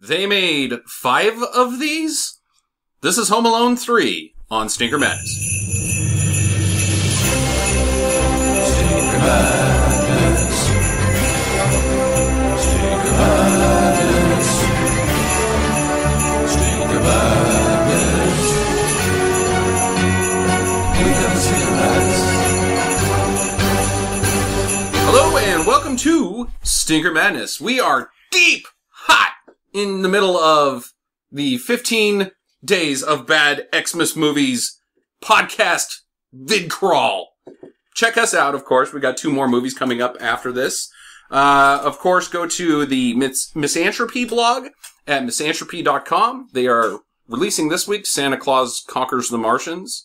They made 5 of these? This is Home Alone 3 on Stinker Madness. Stinker Madness. Stinker Madness. Stinker Madness. We got the Stinker Madness. Hello and welcome to Stinker Madness. We are deep hot in the middle of the 15 days of bad Xmas movies podcast vidcrawl. Check us out, of course. We got 2 more movies coming up after this. Of course, go to the Misanthropy blog at misanthropy.com. They are releasing this week Santa Claus Conquers the Martians.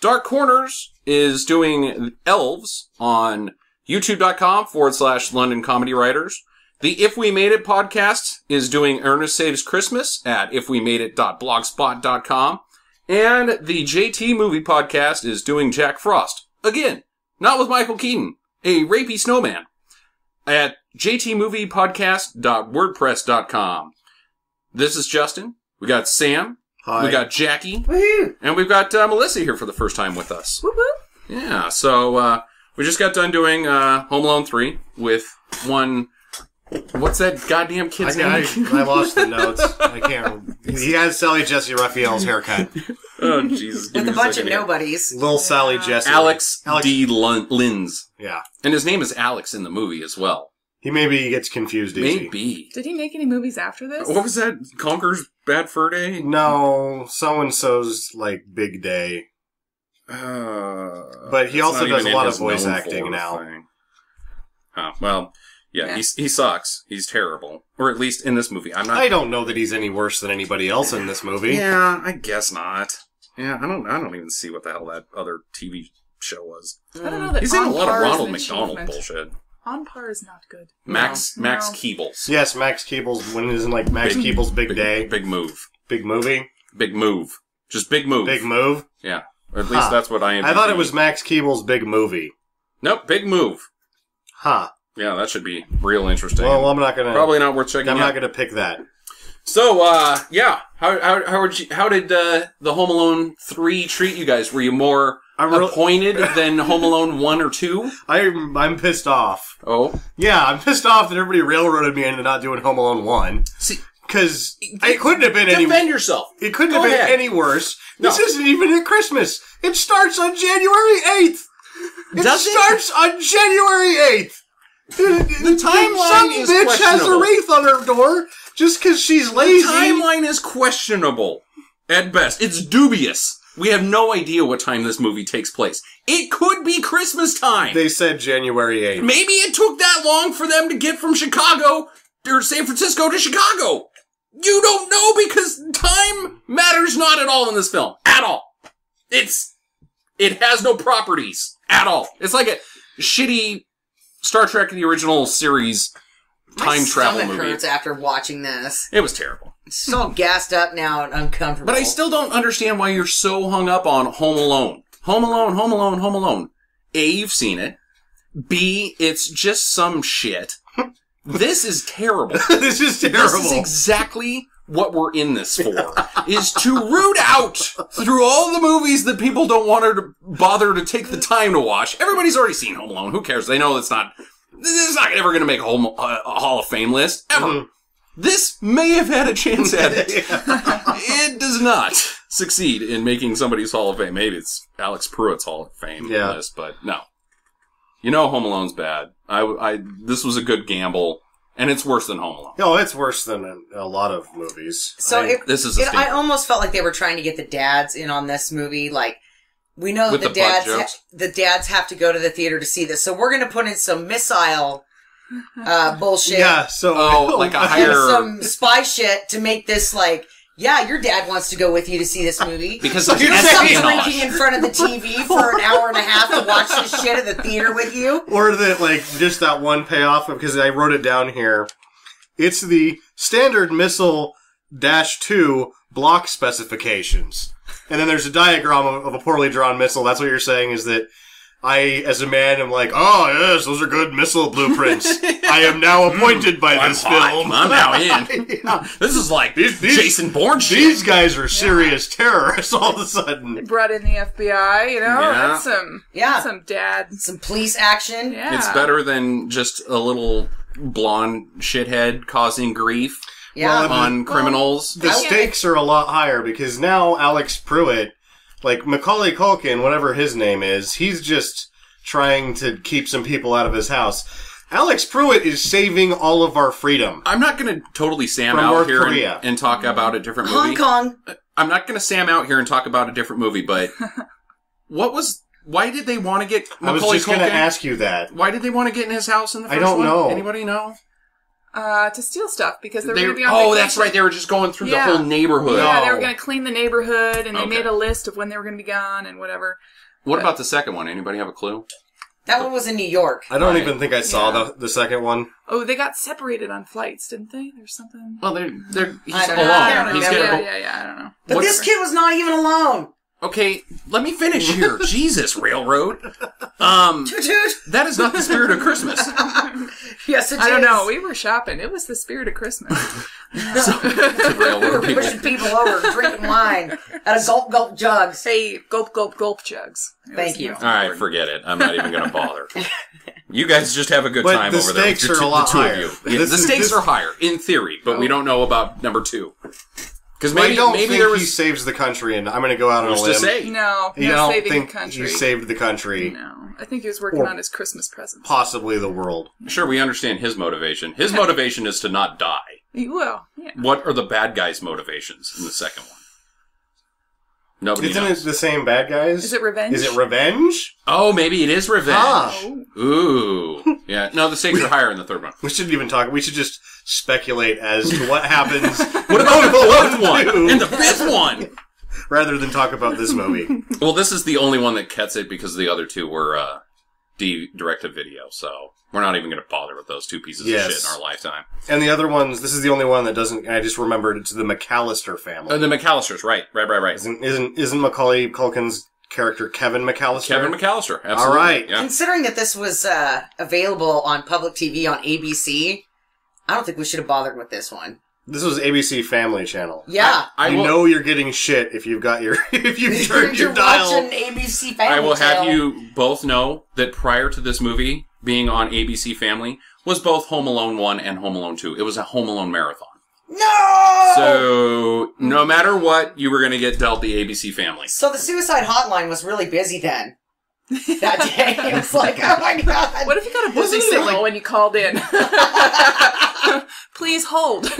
Dark Corners is doing Elves on youtube.com/London Comedy Writers. The If We Made It podcast is doing Ernest Saves Christmas at ifwemadeit.blogspot.com. And the JT Movie podcast is doing Jack Frost. Again, not with Michael Keaton, a rapey snowman, at jtmoviepodcast.wordpress.com. This is Justin. We got Sam. Hi. We got Jackie. Woohoo! And we've got Melissa here for the first time with us. Woo-hoo! Yeah, so we just got done doing Home Alone 3 with one... What's that goddamn kid's name? I lost the notes. I can't. He has Sally Jesse Raphael's haircut. Oh, Jesus. With a bunch of nobodies. Little Sally Jesse. Alex D. Linz. Yeah. And his name is Alex in the movie as well. He maybe gets confused easy. Maybe. Did he make any movies after this? What was that? Conker's Bad Fur Day? No, so-and-so's, like, Big Day. But he also does a lot of voice acting now. Oh, well... Yeah, he sucks. He's terrible. Or at least in this movie. I don't know that he's any worse than anybody else in this movie. Yeah, I guess not. Yeah, I don't even see what the hell that other TV show was. I don't know that He's in a lot of On Par is Ronald an McDonald achievement. bullshit. On Par is not good. Max No. Keebles. Yes, Max Keeble's, when it isn't like Max Keeble's Big Day. Big move. Big movie? Big move. Just big move. Big move? Yeah. Or at least that's what I thought it was Max Keeble's Big Movie. Nope, big move. Huh. Yeah, that should be real interesting. Well, I'm not gonna... Probably not worth checking out. I'm not gonna pick that. So, yeah. How did the Home Alone 3 treat you guys? Were you more appointed than Home Alone 1 or 2? I'm pissed off. Oh? Yeah, I'm pissed off that everybody railroaded me into not doing Home Alone 1. See, because it couldn't have been any... Defend yourself. It couldn't have been any worse. This isn't even at Christmas. It starts on January 8th. It starts on January 8th. The timeline is bitch questionable. has a wreath on her door just because she's lazy. The timeline is questionable at best. It's dubious. We have no idea what time this movie takes place. It could be Christmas time. They said January 8th. Maybe it took that long for them to get from Chicago or San Francisco to Chicago. You don't know because time matters not at all in this film. At all. It has no properties at all. It's like a shitty Star Trek the original series time travel movie. My stomach hurts after watching this. It was terrible. It's so all gassed up now and uncomfortable. But I still don't understand why you're so hung up on Home Alone. Home Alone, Home Alone, Home Alone. A, you've seen it. B, it's just some shit. This is terrible. This is terrible. This is exactly what we're in this for. Is to root out through all the movies that people don't want to bother to take the time to watch. Everybody's already seen Home Alone. Who cares? They know this is not ever going to make a Hall of Fame list. Ever. Mm-hmm. This may have had a chance at it. It does not succeed in making somebody's Hall of Fame. Maybe it's Alex Pruitt's Hall of Fame list, but no. You know Home Alone's bad. This was a good gamble, and it's worse than Home Alone. No, it's worse than a lot of movies. So I almost felt like they were trying to get the dads in on this movie. Like, we know that the dads have to go to the theater to see this, so we're going to put in some missile bullshit. Yeah, so like a higher some spy shit to make this like. Yeah, your dad wants to go with you to see this movie. Because you're drinking in front of the TV for an hour and a half to watch this shit at the theater with you. Or just that one payoff, because I wrote it down here. It's the standard missile -2 block specifications. And then there's a diagram of a poorly drawn missile. That's what you're saying is that I, as a man, am like, oh, yes, those are good missile blueprints. I am now appointed by this film. I'm now in. Yeah. This is like Jason Bourne shit. These guys are serious terrorists all of a sudden. They brought in the FBI, you know? Yeah. That's some dad. Some police action. Yeah. It's better than just a little blonde shithead causing grief on criminals. The stakes are a lot higher because now Alex Pruitt, like Macaulay Culkin, whatever his name is, he's just trying to keep some people out of his house. Alex Pruitt is saving all of our freedom. I'm not going to totally Sam From out North here Korea. and talk about a different movie. Hong Kong. I'm not going to Sam out here and talk about a different movie, but why did they want to get Macaulay I was just going Culkin? to ask you that. Why did they want to get in his house in the first I don't one? know. Anybody know? To steal stuff because they were going to be on vacation. That's right. They were just going through the whole neighborhood. Yeah, they No. were going to clean the neighborhood, and they made a list of when they were going to be gone and whatever. What about the second one? Anybody have a clue? That one was in New York. I don't even think I saw the second one. Oh, they got separated on flights, didn't they? There's something. Well, he's I don't know. alone. I don't He's remember. getting Yeah, I don't know. But this kid was not even alone. Okay, let me finish here. Jesus, Railroad. Toot toot. That is not the spirit of Christmas. Yes, it is. I don't know. We were shopping. It was the spirit of Christmas. Railroad We were pushing people over, drinking wine out of gulp gulp jugs. Hey, gulp, gulp, gulp jugs. Thank you. All right, forget it. I'm not even going to bother. You guys just have a good But time the over there. stakes are a lot higher. Yeah, This the is- stakes this- are higher, in theory, but we don't know about number 2. Because I don't maybe think there was... he saves the country, and I'm going to go out on a Who's to limb. say? No, I no don't saving think the country. he saved the country. No, I think he was working on his Christmas presents. Possibly the world. Sure, we understand his motivation. His motivation is to not die. Well, yeah. What are the bad guys' motivations in the second one? Nobody Isn't knows. it the same bad guys? Is it revenge? Is it revenge? Oh, maybe it is revenge. Ah. Ooh. Yeah. No, the stakes are higher in the third one. We shouldn't even talk. We should just speculate as to what happens. What about the fourth one? And the fifth one? Rather than talk about this movie. Well, this is the only one that gets it because the other two were direct-to-video, so we're not even going to bother with those two pieces of shit in our lifetime. And the other ones, this is the only one that doesn't, I just remembered it's the McAllister family. The McAllisters, right. Isn't Macaulay Culkin's character Kevin McAllister? Kevin McAllister, absolutely. All right. Yeah. Considering that this was available on public TV on ABC, I don't think we should have bothered with this one. This was ABC Family Channel. Yeah. I You will- know you're getting shit if you've got your, if you've turned your You're dial. watching ABC Family I will have Channel. you both know that prior to this movie being on ABC Family was both Home Alone 1 and Home Alone 2. It was a Home Alone marathon. No! So, no matter what, you were going to get dealt the ABC Family. So the suicide hotline was really busy then. That day. It was like, oh my god. What if you got a busy Wasn't it signal like- when you called in? Please hold.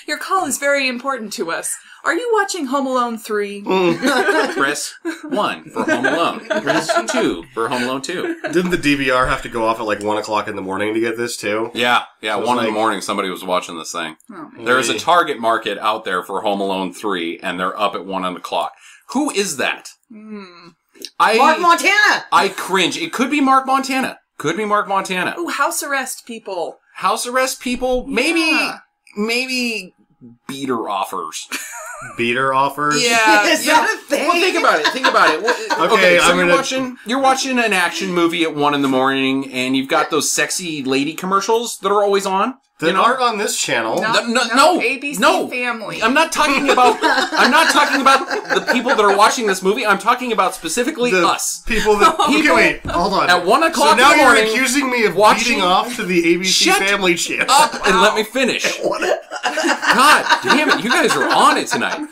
Your call is very important to us. Are you watching Home Alone 3? Press 1 for Home Alone. Press 2 for Home Alone 2. Didn't the DVR have to go off at like 1 o'clock in the morning to get this too? Yeah, So it's 1 in the like- morning somebody was watching this thing. Oh, There is a target market out there for Home Alone 3, and they're up at 1 o'clock. Who is that? Mark Montana! I cringe. It could be Mark Montana. Could be Mark Montana. Ooh, house arrest people. House arrest people? Maybe beater offers. Beater offers? Yeah. Is that a thing? Well, think about it. Think about it. Okay, so I'm you're watching an action movie at 1 in the morning, and you've got those sexy lady commercials that are always on. That aren't on this channel. No, ABC no. Family. I'm not talking about the people that are watching this movie. I'm talking about specifically The us. people that... Okay, People- wait. Hold on. At 1 o'clock So now in the morning, you're accusing me of watching- beating off to the ABC Shut Family channel. up and let me finish. God damn it, you guys are on it tonight.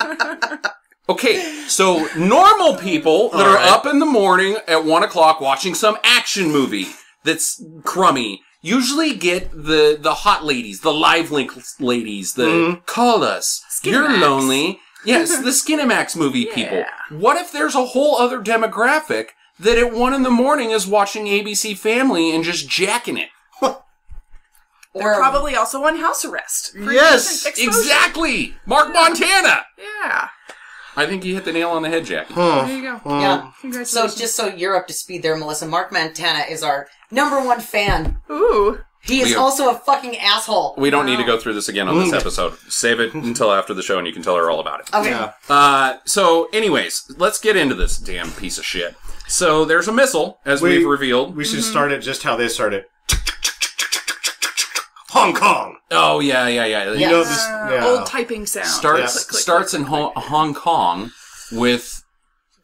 Okay, so normal people that are up in the morning at 1 o'clock watching some action movie that's crummy usually get the hot ladies, the live link ladies, the call us, you're Skinemax. lonely. Yes, the Skinemax movie people. What if there's a whole other demographic that at 1 in the morning is watching ABC Family and just jacking it? They're probably also on house arrest. For Yes, indecent exposure. Exactly! Mark Montana! Yeah. I think you hit the nail on the head, Jackie. There you go. Yeah. So Congratulations. just so you're up to speed there, Melissa, Mark Montana is our #1 fan. Ooh. He is also a fucking asshole. We don't need to go through this again on this episode. Save it until after the show and you can tell her all about it. Okay. Yeah. So, anyways, let's get into this damn piece of shit. So, there's a missile, as we've revealed. We should start it just how they started. Hong Kong. Oh, yeah. You know this old typing sound. Starts in Hong Kong with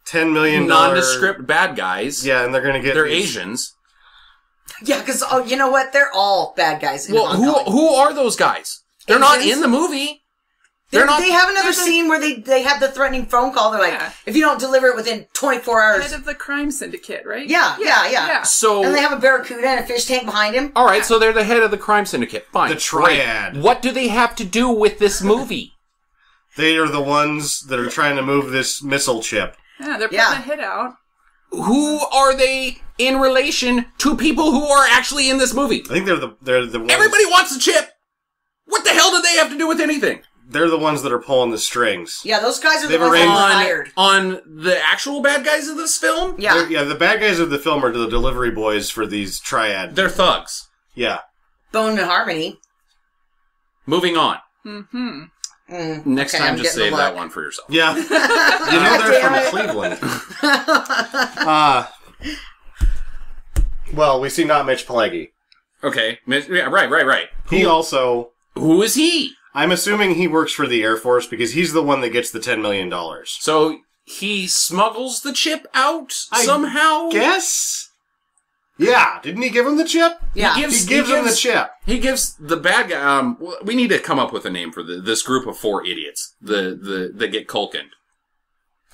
$10 million nondescript bad guys. Yeah, and they're going to get... They're Asians. Yeah, because, you know what? They're all bad guys in Hong Kong. Who are those guys? They're not in the movie. They're not. They have another scene where they have the threatening phone call. They're like, if you don't deliver it within 24 hours... Head of the crime syndicate, right? Yeah. So, and they have a barracuda and a fish tank behind him. All right, so they're the head of the crime syndicate. Fine. The triad. Great. What do they have to do with this movie? They are the ones that are trying to move this missile chip. Yeah, they're putting a hit out. Who are they in relation to people who are actually in this movie? I think they're the ones... Everybody wants the chip! What the hell do they have to do with anything? They're the ones that are pulling the strings. Yeah, those guys are the ones that were hired. On the actual bad guys of this film? Yeah. The bad guys of the film are the delivery boys for these triad. They're thugs. Yeah. Bone and Harmony. Moving on. Mm-hmm. Next time, just save that one for yourself. Yeah. You know they're from Cleveland. Well, we see not Mitch Pileggi. Okay. Yeah, right. He also... Who is he? I'm assuming he works for the Air Force because he's the one that gets the $10 million. So he smuggles the chip out somehow? Guess? Yeah. Didn't he give him the chip? Yeah. He gives him the chip. He gives the bad guy... we need to come up with a name for this group of 4 idiots that get Culkin.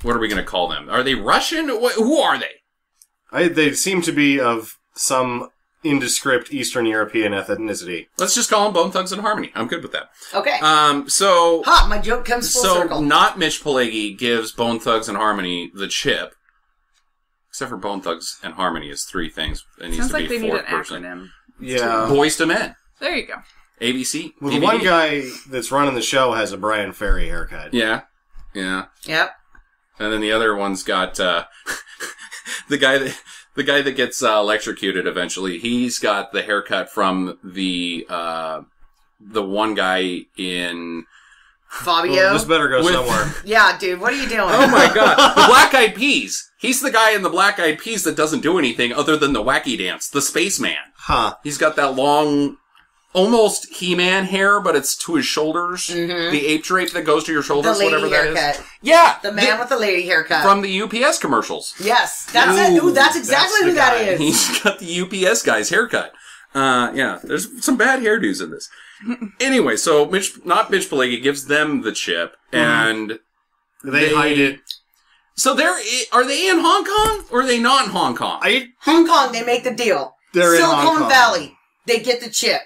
What are we going to call them? Are they Russian? Who are they? They seem to be of some... indescript Eastern European ethnicity. Let's just call them Bone Thugs and Harmony. I'm good with that. Okay. So... my joke comes full circle. So, not Mitch Pileggi gives Bone Thugs and Harmony the chip. Except for Bone Thugs and Harmony is 3 things. It needs Sounds to like be they need an person. acronym. Yeah. Boys to Men. There you go. ABC. Well, the one guy that's running the show has a Brian Ferry haircut. Yeah. Yep. And then the other one's got, the guy that gets electrocuted eventually, he's got the haircut from the one guy in... Fabio? Well, this better go somewhere. Yeah, dude, what are you doing? Oh my god. The Black Eyed Peas. He's the guy in the Black Eyed Peas that doesn't do anything other than the wacky dance. The Spaceman. Huh. He's got that long, almost He-Man hair, but it's to his shoulders. Mm-hmm. The ape drape that goes to your shoulders, the lady whatever haircut. that is. Yeah. The man with the lady haircut. From the UPS commercials. Yes. That's it. Ooh, that's exactly who that is. He's got the UPS guy's haircut. Yeah, there's some bad hairdos in this. Anyway, so not Mitch Pileggi gives them the chip, and they hide it. So are they in Hong Kong, or are they not in Hong Kong? Hong Kong, they make the deal. They're in Hong Kong. Silicon Valley, they get the chip.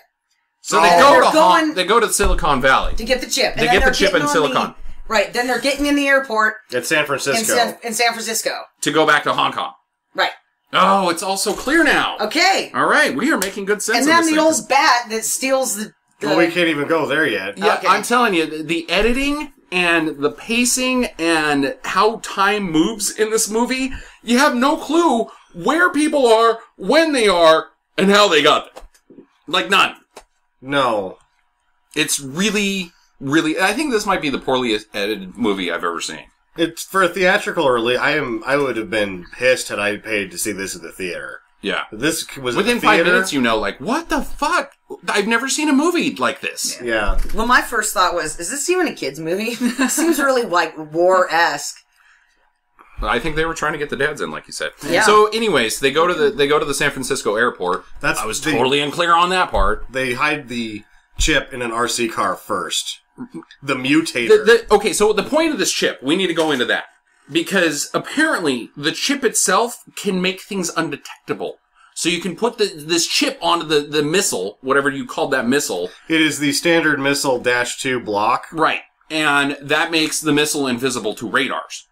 So they go to Silicon Valley. To get the chip. They get the chip in Silicon. Right, then they're getting in the airport. At San Francisco. In San Francisco. To go back to Hong Kong. Right. Oh, it's all so clear now. Okay. All right, we are making good sense and of then this the old bat that steals the... Well, we can't even go there yet. Yeah, okay. I'm telling you, the editing and the pacing and how time moves in this movie, you have no clue where people are, when they are, and how they got there. Like, none. No. It's really, really... I think this might be the poorly edited movie I've ever seen. It's for a theatrical release. I would have been pissed had I paid to see this at the theater. Yeah. This was within at the theater. 5 minutes, like, what the fuck? I've never seen a movie like this. Yeah. Well, my first thought was, is this even a kid's movie? Seems really, like, war-esque. I think they were trying to get the dads in, like you said. Yeah. So, anyways, they go to the San Francisco airport. I was totally unclear on that part. They hide the chip in an RC car first. The mutator. Okay, so the point of this chip, we need to go into that. Because apparently, the chip itself can make things undetectable. So you can put this chip onto the missile, whatever you called that missile. It is the standard missile -2 block. Right. And that makes the missile invisible to radars.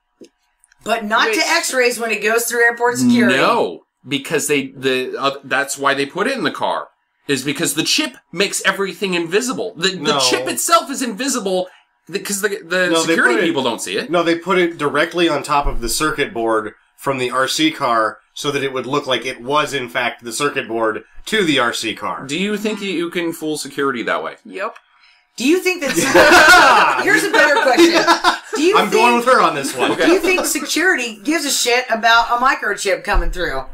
But not to X-rays when it goes through airport security. No, because that's why they put it in the car. Is because the chip makes everything invisible. The chip itself is invisible because the security people don't see it. No, they put it directly on top of the circuit board from the RC car so that it would look like it was, in fact, the circuit board to the RC car. Do you think you can fool security that way? Yep. Do you think that... Here's a better question. I'm going with her on this one. Do you think security gives a shit about a microchip coming through?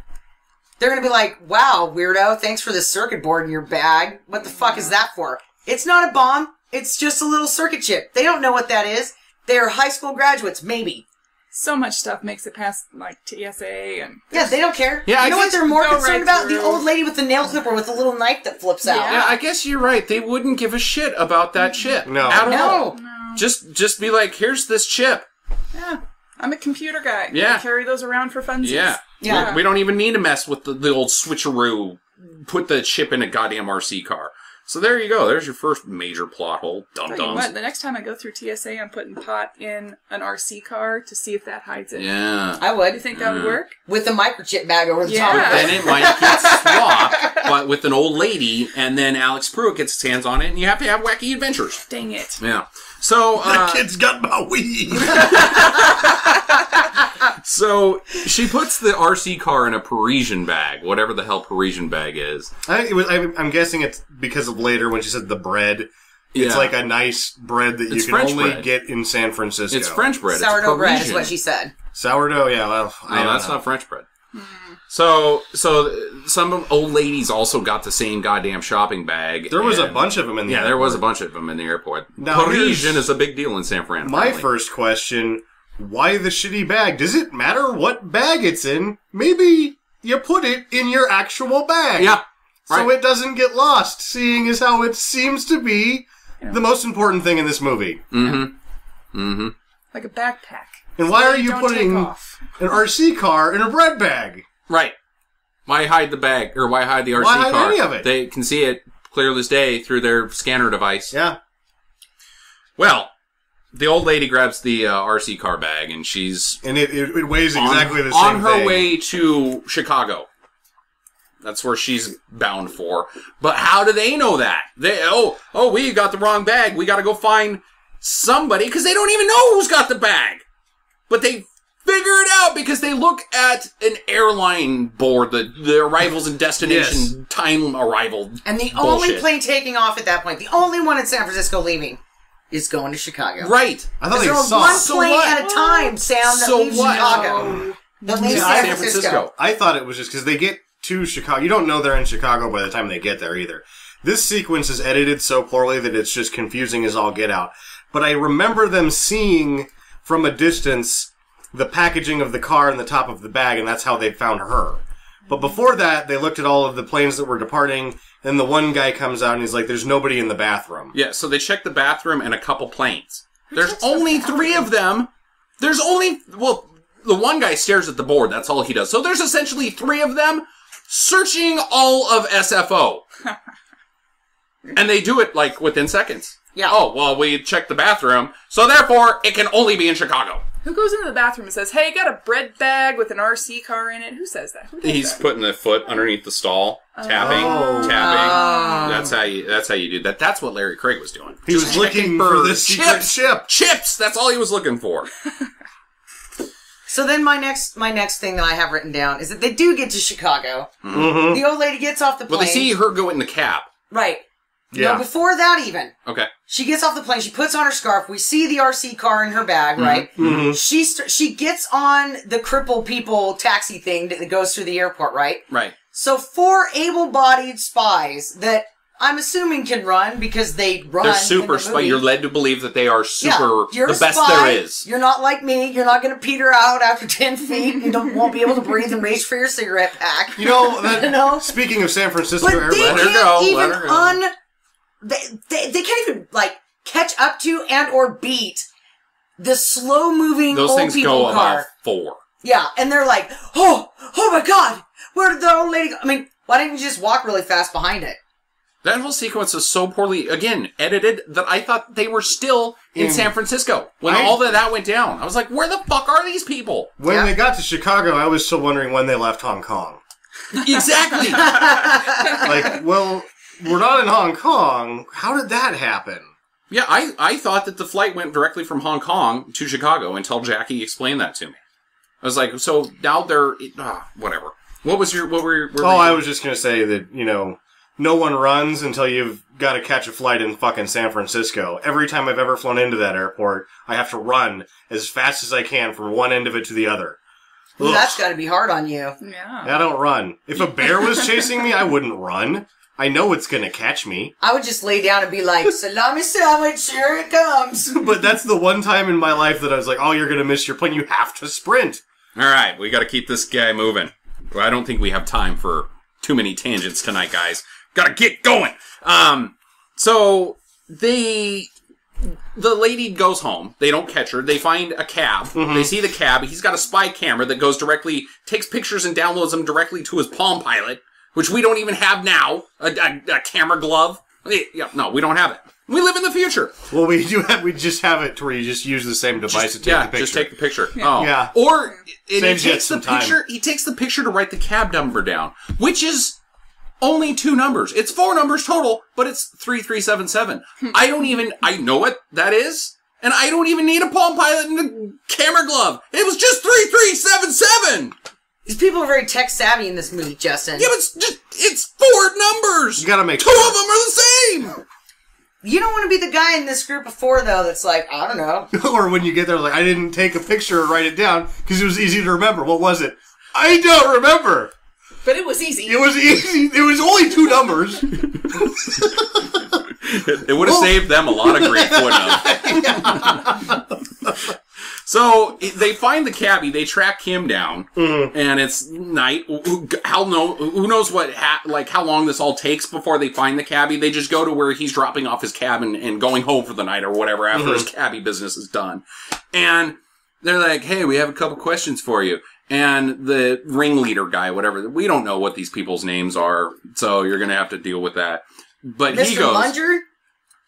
They're going to be like, wow, weirdo, thanks for the circuit board in your bag. What the fuck is that for? It's not a bomb. It's just a little circuit chip. They don't know what that is. They're high school graduates, maybe. So much stuff makes it past, like, TSA and... Yeah, they don't care. Yeah, you know what they're more concerned about? through. The old lady with the nail clipper with the little knife that flips out. Yeah, I guess you're right. They wouldn't give a shit about that chip. No. At all. No. Just be like, here's this chip. Yeah. I'm a computer guy. Yeah. I carry those around for funsies. Yeah. We don't even need to mess with the old switcheroo. Put the chip in a goddamn RC car. So there you go. There's your first major plot hole. Tell you what, the next time I go through TSA, I'm putting pot in an RC car to see if that hides it. Yeah. I would. You think that would work? With the microchip bag over the top of it. Then it might get swapped, but with an old lady, and then Alex Pruitt gets his hands on it, and you have to have wacky adventures. Dang it. Yeah. So, That kid's got my weed. So she puts the RC car in a Parisian bag, whatever the hell Parisian bag is. I'm guessing it's because of later when she said the bread. It's like a nice bread that you can French only bread. get in San Francisco. It's French bread. Sourdough it's bread is Parisian. what she said. Sourdough, yeah. Well, No, that's not French bread. So some old ladies also got the same goddamn shopping bag. There was a bunch of them in the airport. there was a bunch of them in the airport. Now, Parisian is a big deal in San Fran. My first question, why the shitty bag? Does it matter what bag it's in? Maybe you put it in your actual bag. Yeah. So Right. it doesn't get lost, seeing as how it seems to be the most important thing in this movie. Like a backpack. And why So are you don't putting take off. an RC car in a bread bag? Right. Why hide the bag, or why hide the RC Why hide car? any of it? They can see it clear as day through their scanner device. Yeah. Well, the old lady grabs the RC car bag, and she's And it weighs exactly the same on her thing. way to Chicago. That's where she's bound for. But how do they know that? We got the wrong bag. We got to go find somebody, because they don't even know who's got the bag. But they figure it out because they look at an airline board, the arrivals and destination time arrival. And the bullshit. only plane taking off at that point, the only one in San Francisco leaving, is going to Chicago. Right. I thought they There's saw one it. plane at a time, Sam, that So leaves what? Chicago. That leaves Yeah, San Francisco. I thought it was just because they get to Chicago. You don't know they're in Chicago by the time they get there either. This sequence is edited so poorly that it's just confusing as all get out. But I remember them seeing from a distance the packaging of the car in the top of the bag, and that's how they found her. But before that, they looked at all of the planes that were departing, and the one guy comes out and he's like, there's nobody in the bathroom. Yeah, so they check the bathroom and a couple planes. There's only 3 of them. There's only... Well, the one guy stares at the board. That's all he does. So there's essentially 3 of them searching all of SFO. And they do it, like, within seconds. Yeah. Oh, well, we checked the bathroom, so therefore it can only be in Chicago. Who goes into the bathroom and says, hey, got a bread bag with an RC car in it? Who says that? Who does He's that? putting the foot underneath the stall, tapping. That's how you do that. That's what Larry Craig was doing. He was looking for the secret ship. Chips! That's all he was looking for. So then my next thing that I have written down is that they do get to Chicago. Mm-hmm. The old lady gets off the plane. Well, they see her go in the cab. Right. Yeah. No, before that even. Okay. She gets off the plane. She puts on her scarf. We see the RC car in her bag, right? Mm-hmm. She gets on the crippled people taxi thing that goes through the airport, right? Right. So 4 able-bodied spies that I'm assuming can run because they run. They're super in the spy. movie. You're led to believe that they are super, you're the a best spy. there is. You're not like me. You're not going to peter out after 10 feet. You won't be able to breathe and reach for your cigarette pack. You know, that, You know? speaking of San Francisco But Airport, they Let her can't go, even let her go. they can't even like catch up to and or beat the slow moving Those old things people go car. about 4. Yeah, and they're like, oh my god, where did the old lady go? I mean, why didn't you just walk really fast behind it? That whole sequence is so poorly, again, edited that I thought they were still in San Francisco when all of that went down. I was like, where the fuck are these people? when they got to Chicago, I was still wondering when they left Hong Kong. Exactly. Like, well, we're not in Hong Kong. How did that happen? Yeah, I thought that the flight went directly from Hong Kong to Chicago until Jackie explained that to me. I was like, so now they're whatever. What were I was just gonna say that, no one runs until you've got to catch a flight in fucking San Francisco. Every time I've ever flown into that airport, I have to run as fast as I can from one end of it to the other. Ooh, that's gotta be hard on you. Yeah. I don't run. If a bear was chasing me, I wouldn't run. I know it's gonna catch me. I would just lay down and be like, salami sandwich, here it comes. But that's the one time in my life that I was like, oh, you're gonna miss your plane. You have to sprint. All right, we got to keep this guy moving. Well, I don't think we have time for too many tangents tonight, guys. Got to get going. So the lady goes home. They don't catch her. They find a cab. Mm-hmm. They see the cab. He's got a spy camera that takes pictures and downloads them directly to his Palm Pilot, which we don't even have now. A camera glove. Yeah, no, we don't have it. We live in the future. Well, we just have it to where you just use the same device to take the picture. Just take the picture. Yeah. Oh. Yeah. Or he Saves takes the picture. He takes the picture to write the cab number down, which is only 2 numbers. It's 4 numbers total, but it's 3377. I know what that is, and I don't even need a Palm Pilot and a camera glove. It was just 3377. These people are very tech savvy in this movie, Justin. Yeah, but it's 4 numbers. You gotta make 2 of them are the same. You don't want to be the guy in this group of 4, though, that's like, I don't know. Or when you get there, like, I didn't take a picture or write it down because it was easy to remember. What was it? I don't remember. But it was easy. It was easy. It was only 2 numbers. It would have saved them a lot of grief, wouldn't it? So they find the cabbie, they track him down, and it's night. Who knows how long this all takes before they find the cabbie? They just go to where he's dropping off his cab and going home for the night or whatever after his cabbie business is done. And they're like, "Hey, we have a couple questions for you." And the ringleader guy, whatever, we don't know what these people's names are, so you're going to have to deal with that. But Mr. he goes, Munger?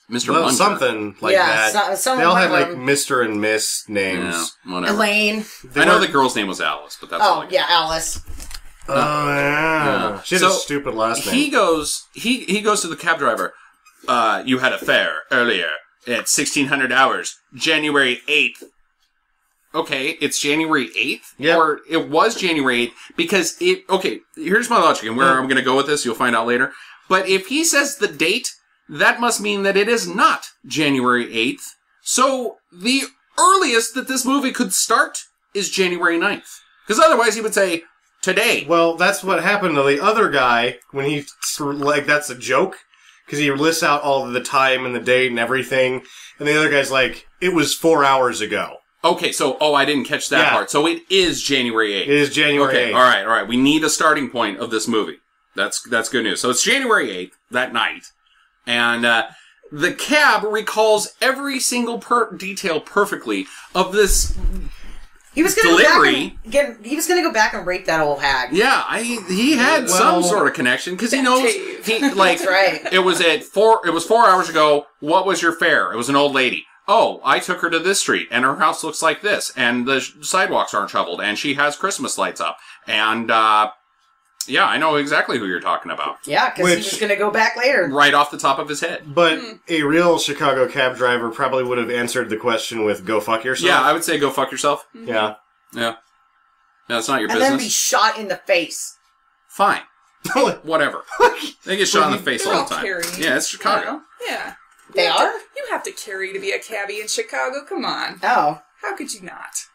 Mr. Munger. Something like that. Someone they all had like like Mr. and Miss names. Yeah, whatever. Elaine. I know the girl's name was Alice, but that's all I got. Yeah, Alice. Oh, yeah. She had a stupid last name. He goes to the cab driver. You had a fare earlier at 1600 hours, January 8th. Okay, it's January 8th? Yeah. Or it was January 8th because here's my logic, and where I'm going to go with this, you'll find out later. But if he says the date, that must mean that it is not January 8th. So the earliest that this movie could start is January 9th. Because otherwise he would say, today. Well, that's what happened to the other guy when he, like, that's a joke. Because he lists out all of the time and the date and everything. And the other guy's like, it was 4 hours ago. Okay, so, I didn't catch that part. So it is January 8th. It is January 8th. All right. We need a starting point of this movie. That's good news. So it's January 8th, that night. And the cab recalls every single detail perfectly of this He was going delivery. He was going to go back and rape that old hag. Yeah, he had some sort of connection because he knows That's right. It was 4 hours ago. What was your fare? It was an old lady. Oh, I took her to this street, and her house looks like this, and the sidewalks aren't shoveled, and she has Christmas lights up, and yeah, I know exactly who you're talking about. Yeah, because he was going to go back later. Right off the top of his head. But a real Chicago cab driver probably would have answered the question with, go fuck yourself. Yeah, I would say go fuck yourself. Yeah. Yeah. No, it's not your and business. And then be shot in the face. Fine. Whatever. They get shot in the face all the time. Carrying. Yeah, it's Chicago. Yeah. They are? You have to carry to be a cabbie in Chicago. Come on. Oh. How could you not?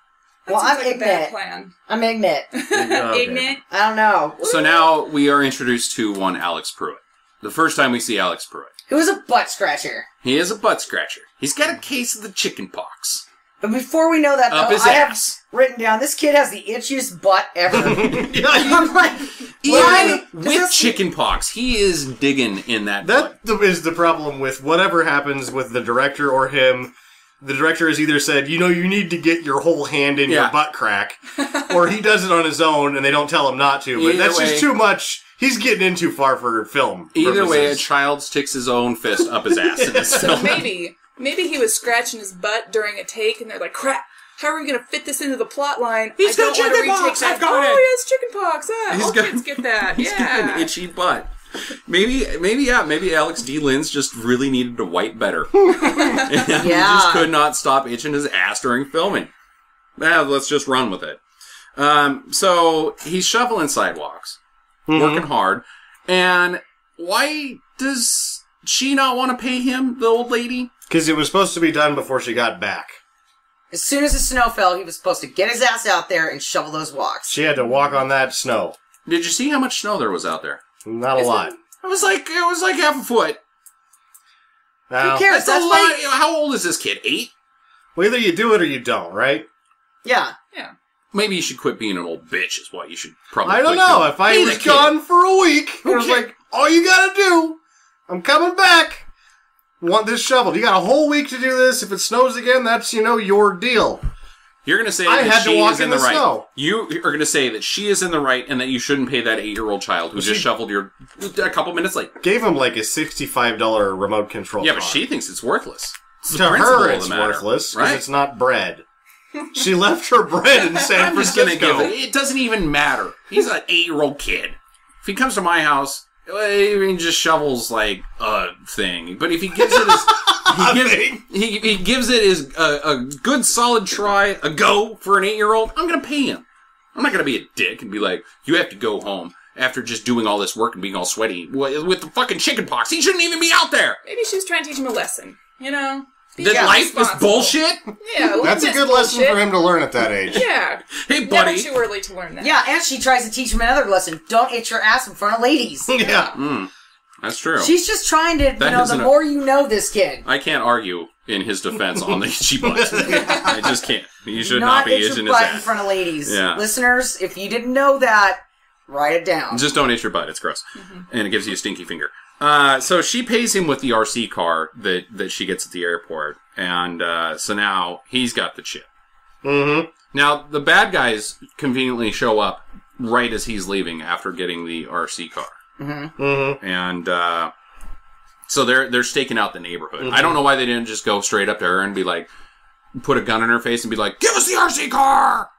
Well, I'm like a bad ignorant. plan. I'm ignorant. Okay. Ignorant? I don't know. So now we are introduced to one Alex Pruitt. The first time we see Alex Pruitt. Who is a butt scratcher. He is a butt scratcher. He's got a case of the chicken pox. But before we know that, Up though, his I ass. have written down, this kid has the itchiest butt ever. I'm like, Even with chicken pox, he is digging in that butt. That is the problem with whatever happens with the director or him. The director has either said, you need to get your whole hand in your butt crack, or he does it on his own and they don't tell him not to. But that's just too much. He's getting in too far for film Either way, a purposes. child sticks his own fist up his ass in this film. Maybe he was scratching his butt during a take, and they're like, "Crap! How are we going to fit this into the plot line? He's got chicken pox. I've got it. Oh, he has chicken pox. All kids get that. He's got an itchy butt. Maybe Alex D. Linz just really needed to wipe better. And he just could not stop itching his ass during filming. Let's just run with it. So he's shoveling sidewalks, working hard. And why does she not want to pay him, the old lady? Because it was supposed to be done before she got back. As soon as the snow fell, he was supposed to get his ass out there and shovel those walks. She had to walk on that snow. Did you see how much snow there was out there? Not a lot. It was like half a foot. Now, Who cares? That's a That's lot. like... How old is this kid? 8? well, either you do it or you don't, right? Yeah. Yeah. Maybe you should quit being an old bitch is what you should probably I don't quit know. doing. If I Be was the kid. gone for a week, it was Okay. like, all you gotta do, I'm coming back. Want this shoveled. You got a whole week to do this. If it snows again, that's, your deal. You're going to say I that had to she walk is in in the the right. snow. You are going to say that she is in the right and that you shouldn't pay that 8-year-old child who just shoveled your a couple minutes late. Gave him like a $65 remote control Yeah, car. but she thinks it's worthless. It's the To principle her, of it's the matter, worthless because right? it's not bread. She left her bread in San I'm just going to Francisco. give it. It doesn't even matter. He's an 8-year-old kid. If he comes to my house, he just shovels like a thing. But if he gives it he gives it as a good solid try, a go for an 8-year-old, I'm going to pay him. I'm not going to be a dick and be like, you have to go home after just doing all this work and being all sweaty with the fucking chicken pox. He shouldn't even be out there. Maybe she was trying to teach him a lesson. That life is responsible. bullshit? Yeah, That's a good lesson for him to learn at that age. Yeah. Hey, buddy. Never too early to learn that. Yeah, and she tries to teach him another lesson. Don't itch your ass in front of ladies. Yeah. That's true. She's just trying to, That the isn't more you know this kid. I can't argue in his defense on the itchy butt. I just can't. You should not be itch itching your his butt in ass. front of ladies. Yeah. Listeners, if you didn't know that, write it down. Just don't itch your butt. It's gross. And it gives you a stinky finger. So she pays him with the RC car that she gets at the airport. And so now he's got the chip. Mm-hmm. Now, the bad guys conveniently show up right as he's leaving after getting the RC car. Mm-hmm. Mm-hmm. And so they're staking out the neighborhood. I don't know why they didn't just go straight up to her and be like, put a gun in her face and be like, give us the RC car!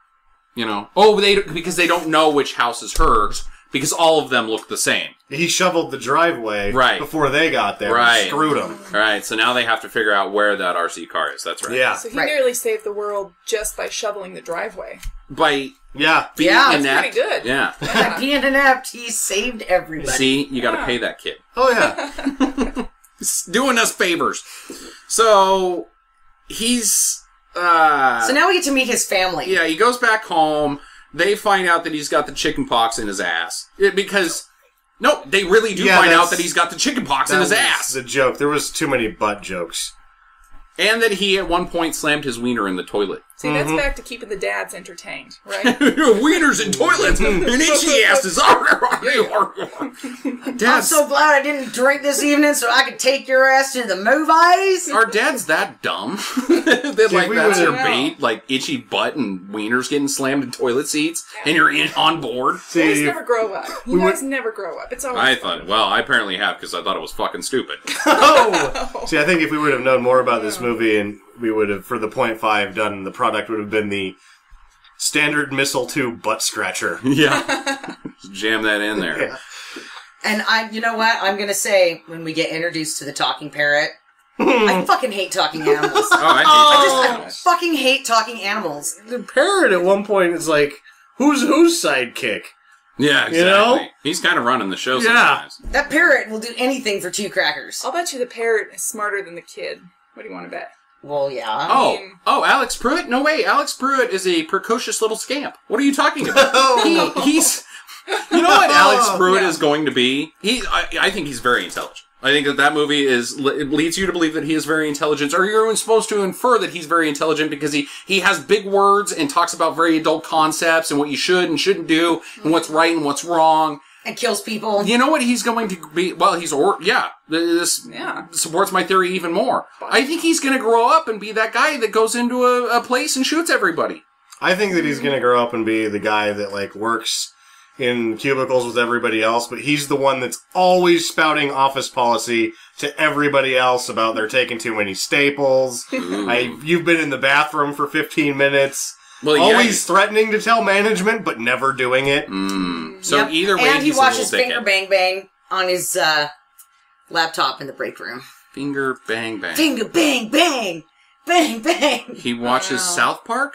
Because they don't know which house is hers, because all of them look the same. He shoveled the driveway before they got there. Right. And screwed them. All right, so now they have to figure out where that RC car is. That's right. Yeah. So he nearly saved the world just by shoveling the driveway. By Yeah. being Yeah, that's inept. pretty good. Yeah. By being inept, he saved everybody. See, you got to pay that kid. Oh, yeah. He's doing us favors. So he's. So now we get to meet his family. Yeah, he goes back home. They find out that he's got the chicken pox in his ass. No, they really do find out that he's got the chicken pox in his ass. The joke. There was too many butt jokes. And that he at one point slammed his wiener in the toillet. See, that's back to keeping the dads entertained, right? Wieners in toilets and itchy asses. I'm Dad's, so glad I didn't drink this evening so I could take your ass to the movies. are dads that dumb? That like we that's your would've- bait? Like itchy butt and wieners getting slammed in toilet seats and you're on board? Boys See, never grow up. You guys never grow up. It's always I fun. thought, well, I apparently have because I thought it was fucking stupid. See, I think if we would have known more about this movie and we would have, for the 0.5 done, the product would have been the standard missile 2 butt scratcher. Yeah. Just jam that in there. Yeah. And you know what? I'm going to say, when we get introduced to the talking parrot, I fucking hate talking animals. Oh, I hate I fucking hate talking animals. The parrot at one point is like, who's sidekick? Yeah, exactly. You know? He's kind of running the show Yeah. sometimes. That parrot will do anything for 2 crackers. I'll bet you the parrot is smarter than the kid. What do you want to bet? Well, yeah. Oh, Alex Pruitt? No way. Alex Pruitt is a precocious little scamp. What are you talking about? He's... You know what Alex Pruitt is going to be? I think he's very intelligent. I think that movie it leads you to believe that he is very intelligent, or you're even supposed to infer that he's very intelligent because he has big words and talks about very adult concepts and what you should and shouldn't do and what's right and what's wrong. And kills people. You know what he's going to be? Well, this supports my theory even more. I think he's going to grow up and be that guy that goes into a place and shoots everybody. I think that he's going to grow up and be the guy that, like, works in cubicles with everybody else, but he's the one that's always spouting office policy to everybody else about they're taking too many staples. You've been in the bathroom for 15 minutes. Well, always threatening to tell management, but never doing it. So Yep. either way, and he he's watches a little Finger dickhead. Bang Bang on his laptop in the break room. Finger bang bang. Finger Bang Bang! Bang Bang! He watches South Park?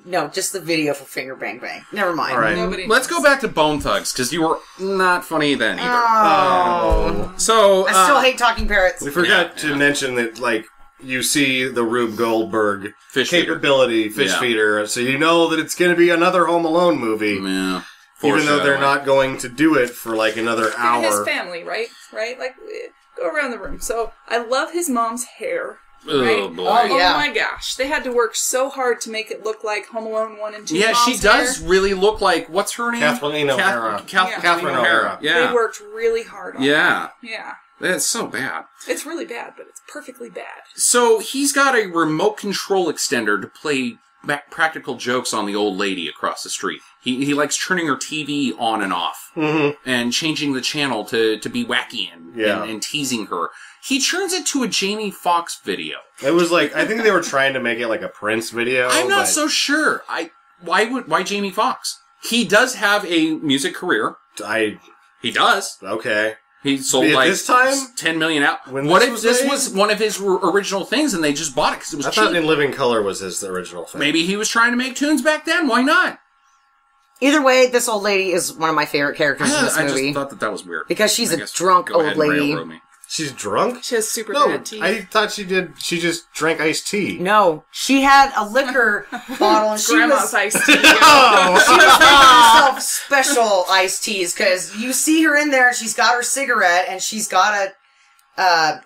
No, just the video for Finger Bang Bang. Never mind. All right. Nobody Let's knows. go back to Bone Thugs, because you were not funny then either. Oh. So, I still hate talking parrots. We forgot Yeah, to yeah. mention that, like, you see the Rube-Goldberg Fish feeder. capability, fish Yeah. feeder, so you know that it's going to be another Home Alone movie, Yeah. even though they're Foreshadowing. not going to do it for, like, another And his hour. family, right? Right? Like, go around the room. So, I love his mom's hair. Oh, Right? boy. Oh, yeah. Oh my gosh. They had to work so hard to make it look like Home Alone 1 and 2. Yeah, she mom's does hair. really look like, what's her name? Kathleen O'Hara. Yeah. Catherine O'Hara. Yeah. They worked really hard on Yeah. it. Yeah. That's so bad. It's really bad, but it's perfectly bad. So he's got a remote control extender to play practical jokes on the old lady across the street. He likes turning her TV on and off and changing the channel to be wacky and teasing her. He turns it to a Jamie Foxx video. It was like, I think they were trying to make it like a Prince video. I'm not but so sure. Why Jamie Foxx? He does have a music career. He does. Okay. He sold At like this time? 10 million out. When What this if was this made? was one of his original things and they just bought it because it was I cheap? thought In Living Color was his original thing. Maybe he was trying to make tunes back then. Why not? Either way, this old lady is one of my favorite characters in this I movie. just thought that was weird. Because she's I a guess drunk go ahead old and lady. railroad me. She's drunk? She has super No, bad teeth. I thought she just drank iced tea. No, she had a liquor bottle and she Grandma's was iced tea. Oh! she was making herself special iced teas because you see her in there and she's got her cigarette and she's got a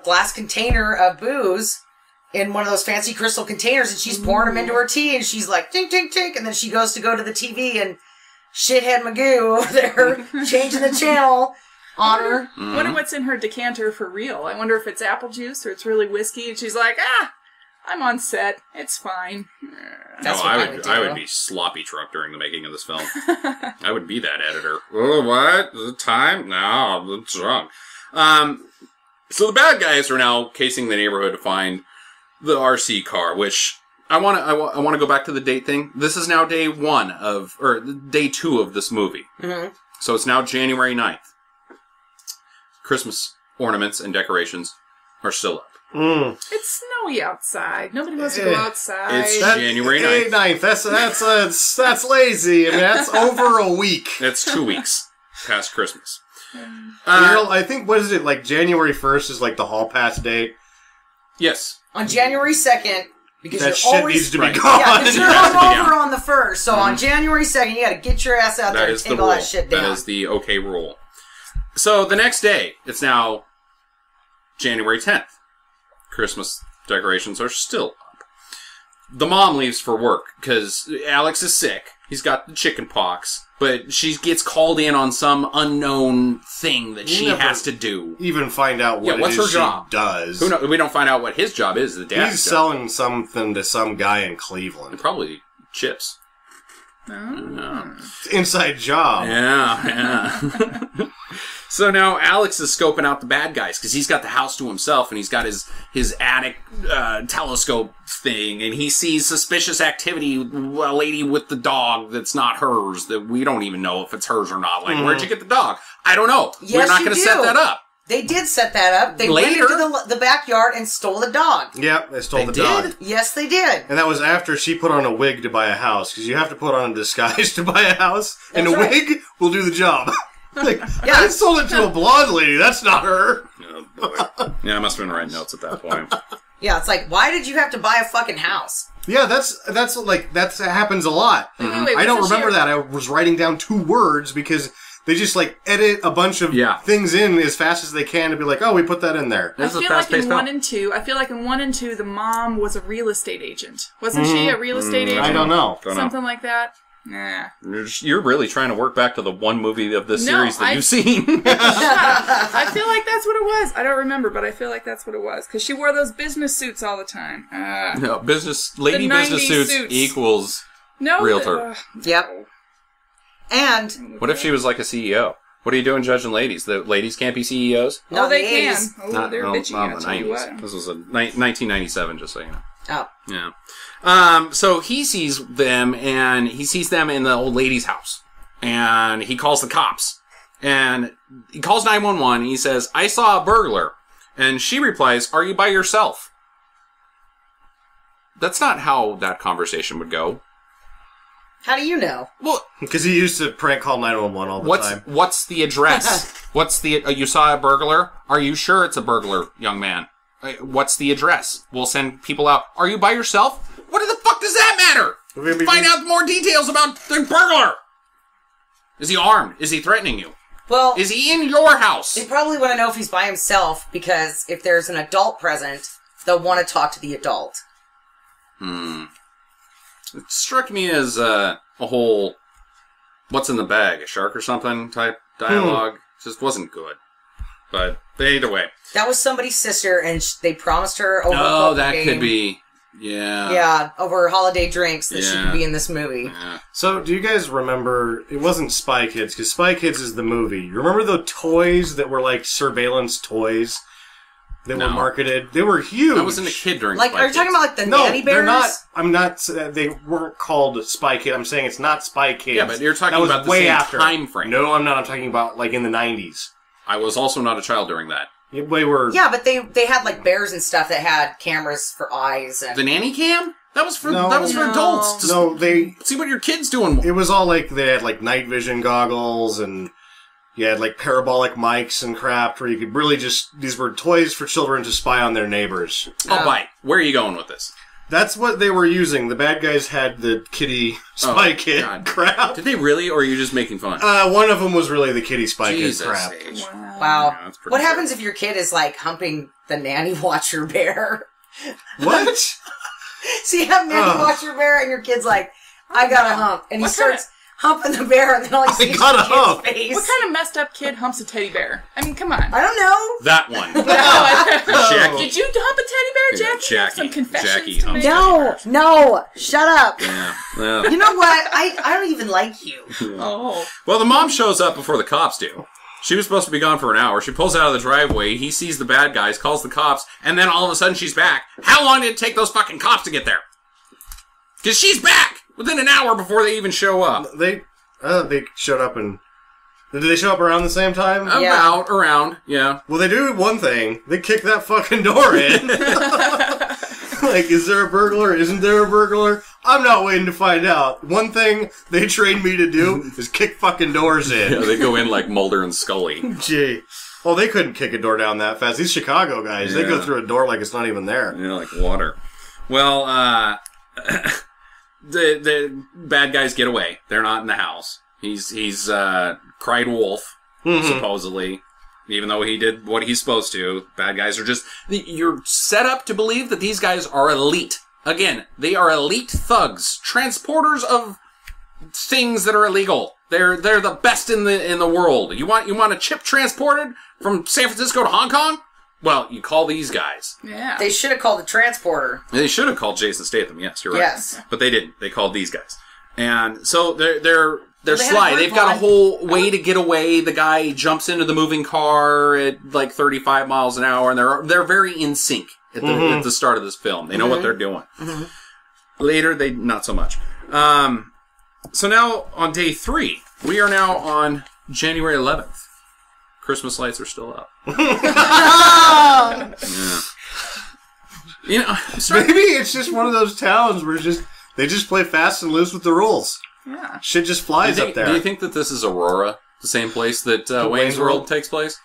glass container of booze in one of those fancy crystal containers and she's pouring them into her tea and she's like tink tink tink and then she goes to go to the TV and shithead Magoo over there changing the channel on her. I wonder what's in her decanter for real. I wonder if it's apple juice or it's really whiskey. And she's like, I'm on set. It's fine. That's no, what I would I do. would be sloppy truck during the making of this film. I would be that editor. Oh, what? The time? No, I'm drunk. So the bad guys are now casing the neighborhood to find the RC car, which I want to go back to the date thing. This is now day 2 of this movie. Mm-hmm. So it's now January 9th. Christmas ornaments and decorations are still up. It's snowy outside. Nobody wants to go outside. It's January 9th. That's lazy. I mean, that's over a week. It's 2 weeks past Christmas. I think, what is it, like January 1st is like the hall pass date? Yes. On January 2nd, because That you're shit always needs to be Right. gone. Yeah, because you're It has to be hungover down. on the 1st. So on January 2nd, you got to get your ass out there That and is the take rule. all that shit down. That is the okay rule. So the next day, it's now January 10th. Christmas decorations are still up. The mom leaves for work because Alex is sick. He's got the chicken pox, but she gets called in on some unknown thing that she never has to do. Even find out what what's it her is job? she does. Who knows? We don't find out what his job is. The dad's He's job. selling something to some guy in Cleveland. Probably chips. Inside job. Yeah. So now Alex is scoping out the bad guys because he's got the house to himself and he's got his attic telescope thing and he sees suspicious activity. A lady with the dog that's not hers that we don't even know if it's hers or not. Like, where'd you get the dog? I don't know. Yes, We're not you going to do. set that up. They did set that up. They Later? went into the backyard and stole the dog. Yep, they stole They the did? dog. Yes, they did. And that was after she put on a wig to buy a house, because you have to put on a disguise to buy a house, and a That's right. wig will do the job. Like, Yeah. I sold it to a blonde lady, that's not her. Oh, boy. Yeah, I must have been writing notes at that point. Yeah, it's like, why did you have to buy a fucking house? Yeah, that happens a lot. Wait, I don't wasn't remember she- that. I was writing down 2 words because they just like edit a bunch of Yeah. things in as fast as they can to be like, oh, we put that in there. I This is a feel like fast-paced in film. 1 and 2, the mom was a real estate agent. Wasn't she a real estate agent? I don't know. Don't know. Something like that. Nah. You're really trying to work back to the one movie of this No, series that you've seen. I feel like that's what it was. I don't remember, but I feel like that's what it was. Because she wore those business suits all the time. No, lady The business 90s suits suits. equals. No. Realtor. Yep. And What if she was like a CEO? What are you doing judging ladies? The ladies can't be CEOs? not Oh, they in the can. 80s. Oh, they're bitchy. not I'll in the tell you 90s. what. This was 1997, just so you know. Oh. Yeah. So he sees them, and he sees them in the old lady's house. And he calls the cops. And he calls 911, and he says, I saw a burglar. And she replies, are you by yourself? That's not how that conversation would go. How do you know? Well, Because he used to prank call 911 all the time. what's the address? What's the you saw a burglar? Are you sure it's a burglar, young man? What's the address? We'll send people out. Are you by yourself? What the fuck does that matter? Find out more details about the burglar. Is he armed? Is he threatening you? Well, Is he in your house? they probably want to know if he's by himself, because if there's an adult present, they'll want to talk to the adult. It struck me as a whole "what's in the bag, a shark or something" type dialogue. Just wasn't good. But either way. That was somebody's sister, and they promised her over Oh, a that game. could be. Yeah. Yeah, over holiday drinks that she Yeah. could be in this movie. Yeah. So, do you guys remember, it wasn't Spy Kids, because Spy Kids is the movie. You remember the toys that were like surveillance toys that were marketed? They were huge. I wasn't a kid during Like, Spy are you talking Kids. about like the No, nanny bears? they're not. I'm not. They weren't called Spy Kids. I'm saying it's not Spy Kids. Yeah, but you're talking That was about the way same after. time frame. No, I'm not. I'm talking about like in the 90s. I was also not a child during that. They were. Yeah, but they had like bears and stuff that had cameras for eyes and The nanny cam? That was for No. adults. Just No, they. see what your kid's doing. It was all like they had like night vision goggles and you had like parabolic mics and crap where you could really just. These were toys for children to spy on their neighbors. Oh, bite. Where are you going with this? That's what they were using. The bad guys had the kitty Spy Kid God. crap. Did they really, or are you just making fun? One of them was really the kitty Spy Jesus Kid crap. H. wow. Yeah, that's pretty What fair. happens if your kid is like humping the nanny watcher bear? What? So you have nanny Ugh. watcher bear, and your kid's like, "I got to hump," and he What starts humping the bear, and then all you see is gotta the kid's hump. face. What kind of messed up kid humps a teddy bear? I mean, come on. I don't know. That one. Oh. Did you hump a teddy bear, Yeah, Jackie? You have some Jackie confessions to humps make? teddy No, shut up. Yeah. Well. You know what? I don't even like you. Oh. Well, the mom shows up before the cops do. She was supposed to be gone for an hour. She pulls out of the driveway. He sees the bad guys, calls the cops, and then all of a sudden she's back. How long did it take those fucking cops to get there? Because she's back within an hour before they even show up. They showed up and... Did they show up around the same time? Yeah. Around, yeah. Well, they do one thing. They kick that fucking door in. Like, is there a burglar? Isn't there a burglar? I'm not waiting to find out. One thing they trained me to do is kick fucking doors in. Yeah, they go in like Mulder and Scully. Gee. Well, they couldn't kick a door down that fast. These Chicago guys, they go Yeah. through a door like it's not even there. Yeah, like water. Well, the bad guys get away. They're not in the house. He's cried wolf, supposedly. Even though he did what he's supposed to. Bad guys are just... You're set up to believe that these guys are elite. Again, they are elite thugs. Transporters of things that are illegal. They're the best in the world. You want a chip transported from San Francisco to Hong Kong? Well, you call these guys. Yeah. They should have called the transporter. They should have called Jason Statham. Yes, you're right. Yes. But they didn't. They called these guys. And so they're Well, they had sly. a They've got a line. whole way to get away. The guy jumps into the moving car at like 35 miles an hour, and they're very in sync at the start of this film. They know what they're doing. Later, they not so much. So now on day 3, we are now on January 11th. Christmas lights are still up. Yeah. You know, I'm starting- Maybe it's just one of those towns where they just play fast and loose with the rules. Yeah. Shit just flies up there. Do you think that this is Aurora, the same place that Wayne's Wayne's World World? takes place?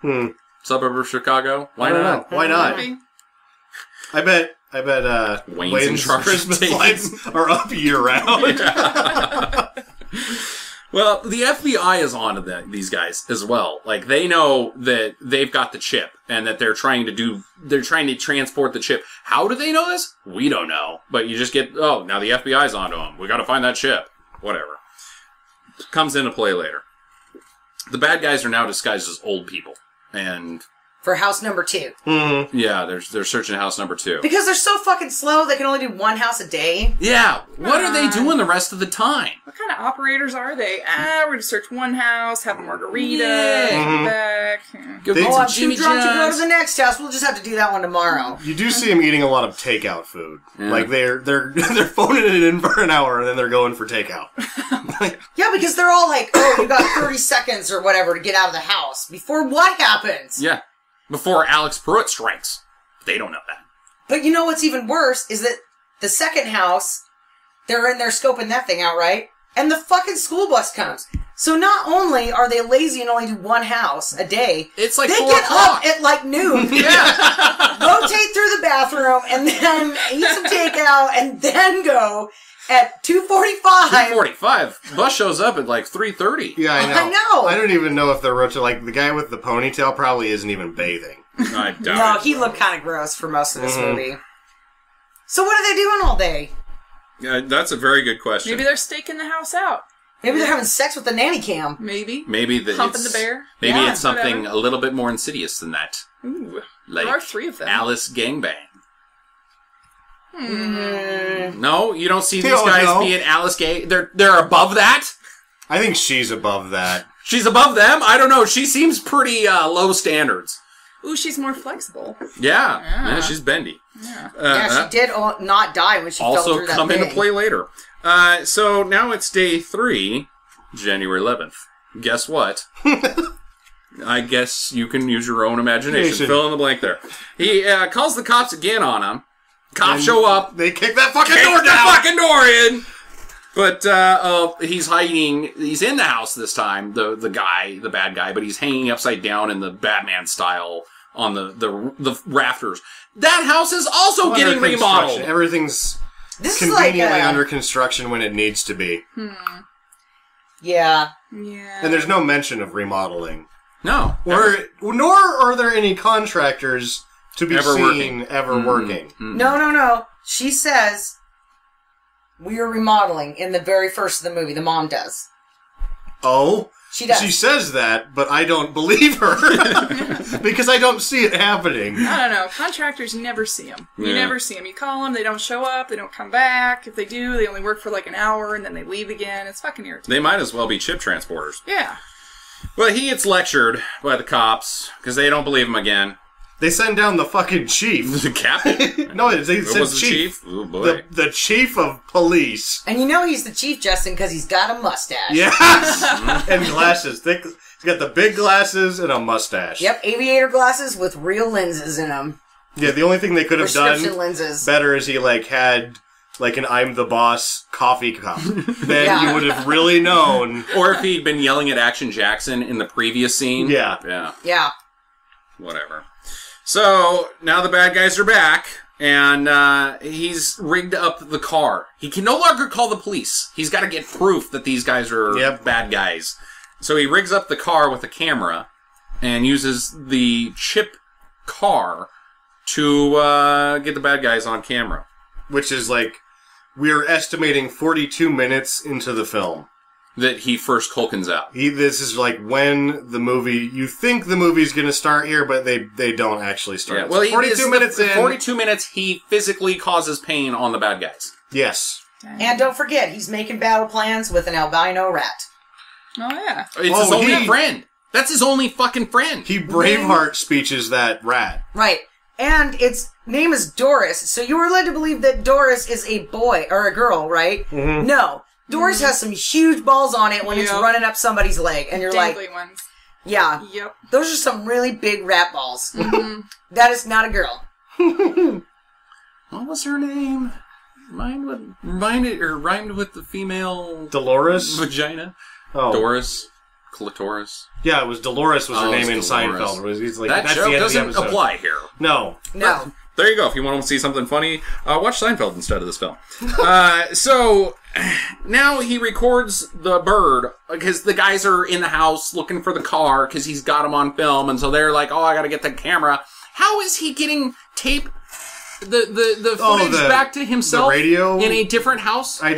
Hmm. Suburb of Chicago? Why I don't not? know. Why not? Maybe. I bet Wayne's in charge of Christmas taking- lights are up year round. Well, the FBI is on to these guys as well. Like, they know that they've got the chip and that they're trying to transport the chip. How do they know this? We don't know. But you just get, now the FBI's onto them. We gotta find that chip. Whatever. Comes into play later. The bad guys are now disguised as old people. And, For house number 2. yeah, they're searching house number 2. Because they're so fucking slow, they can only do one house a day. Yeah, what are they doing the rest of the time? What kind of operators are they? We're going to search one house, have a margarita, Yeah. come back. Go They- get Oh, some I'm Jimmy too drunk to go John's. to the next house. We'll just have to do that one tomorrow. You do see them eating a lot of takeout food. Yeah. Like they're phoning it in for an hour and then they're going for takeout. Yeah, because they're all like, you got 30 seconds or whatever to get out of the house. Before what happens? Yeah. Before Alex Pruitt strikes. They don't know that. But you know what's even worse is that the second house, They're in there scoping that thing out, right? And the fucking school bus comes. So not only are they lazy and only do one house a day, It's like they 4 get o'clock. up at like noon, Yeah. rotate through the bathroom, and then eat some takeout, and then go at 2:45. 2:45. Bus shows up at like 3:30. Yeah, I know. I know. I don't even know if they're rotating. Like, the guy with the ponytail probably isn't even bathing. I doubt No, it. he looked kind of gross for most of this movie. So what are they doing all day? That's a very good question. Maybe they're staking the house out. Maybe they're having sex with the nanny cam. Maybe. Maybe Humping the bear. Maybe Yeah, it's something whatever. a little bit more insidious than that. Ooh. Like There are 3 of them. Alice Gangbang. No, you don't see these Oh, guys no. being Alice Gang. They're above that. I think she's above that. She's above them. I don't know. She seems pretty low standards. Ooh, she's more flexible. Yeah, Yeah. she's bendy. Yeah. Yeah, she did not die when she fell Also through that come thing. into play later. So now it's day 3, January 11th. Guess what? I guess you can use your own imagination. Fill in the blank there. He calls the cops again on him. Cops And show up. They kick that fucking Kick door the down! fucking door in! But he's hiding. He's in the house this time, the bad guy, but he's hanging upside down in the Batman style on the rafters. That house is also getting Under remodeled. construction. Everything's This is like conveniently under construction when it needs to be. Yeah. Yeah. And there's no mention of remodeling. No. Nor are there any contractors to be Ever seen working. ever working. No. She says we are remodeling in the very first of the movie. The mom does. Oh? She does. She says that, but I don't believe her. Because I don't see it happening. I don't know. Contractors, you never see them. You Yeah. never see them. You call them, they don't show up, they don't come back. If they do, they only work for like an hour and then they leave again. It's fucking irritating. They might as well be chip transporters. Yeah. But he gets lectured by the cops because they don't believe him again. They send down the fucking chief. The captain. No, they It said was the chief. chief. Oh boy. The chief of police. And you know he's the chief, Justin, because he's got a mustache. Yes! And glasses. He's got the big glasses and a mustache. Yep, aviator glasses with real lenses in them. Yeah, the only thing they could have Prescription done lenses. better is he had an I'm the boss coffee cup. Then Yeah. you would have really known. Or if he'd been yelling at Action Jackson in the previous scene. Yeah. Yeah. Yeah. Whatever. So, now the bad guys are back, and he's rigged up the car. He can no longer call the police. He's got to get proof that these guys are bad guys. So he rigs up the car with a camera, and uses the chip car to get the bad guys on camera. Which is we're estimating 42 minutes into the film. That he first Culkins out. This is when the movie, you think the movie's going to start here, but they don't actually start. Yeah, well, So 42 minutes in. 42 minutes, he physically causes pain on the bad guys. Yes. And don't forget, he's making battle plans with an albino rat. Oh, yeah. It's his only friend. That's his only fucking friend. He Braveheart speeches that rat. Right. And its name is Doris, so you were led to believe that Doris is a boy, or a girl, right? Mm-hmm. No. Doris has some huge balls on it when it's Yep. running up somebody's leg, and you're like, Dangly ones. yeah, Yep. those are some really big rat balls. Mm-hmm. That is not a girl. What was her name? Rhymed with the female Dolores? vagina. Oh. Doris, clitoris. Yeah, it was Dolores was her Oh, name in it's Dolores. Seinfeld. He's That that's show the end of the doesn't episode. apply here. No. No. There you go. If you want to see something funny, watch Seinfeld instead of this film. So now he records the bird because the guys are in the house looking for the car because he's got them on film, and so they're like, "Oh, I got to get the camera." How is he getting tape the footage back to himself? The radio in a different house. They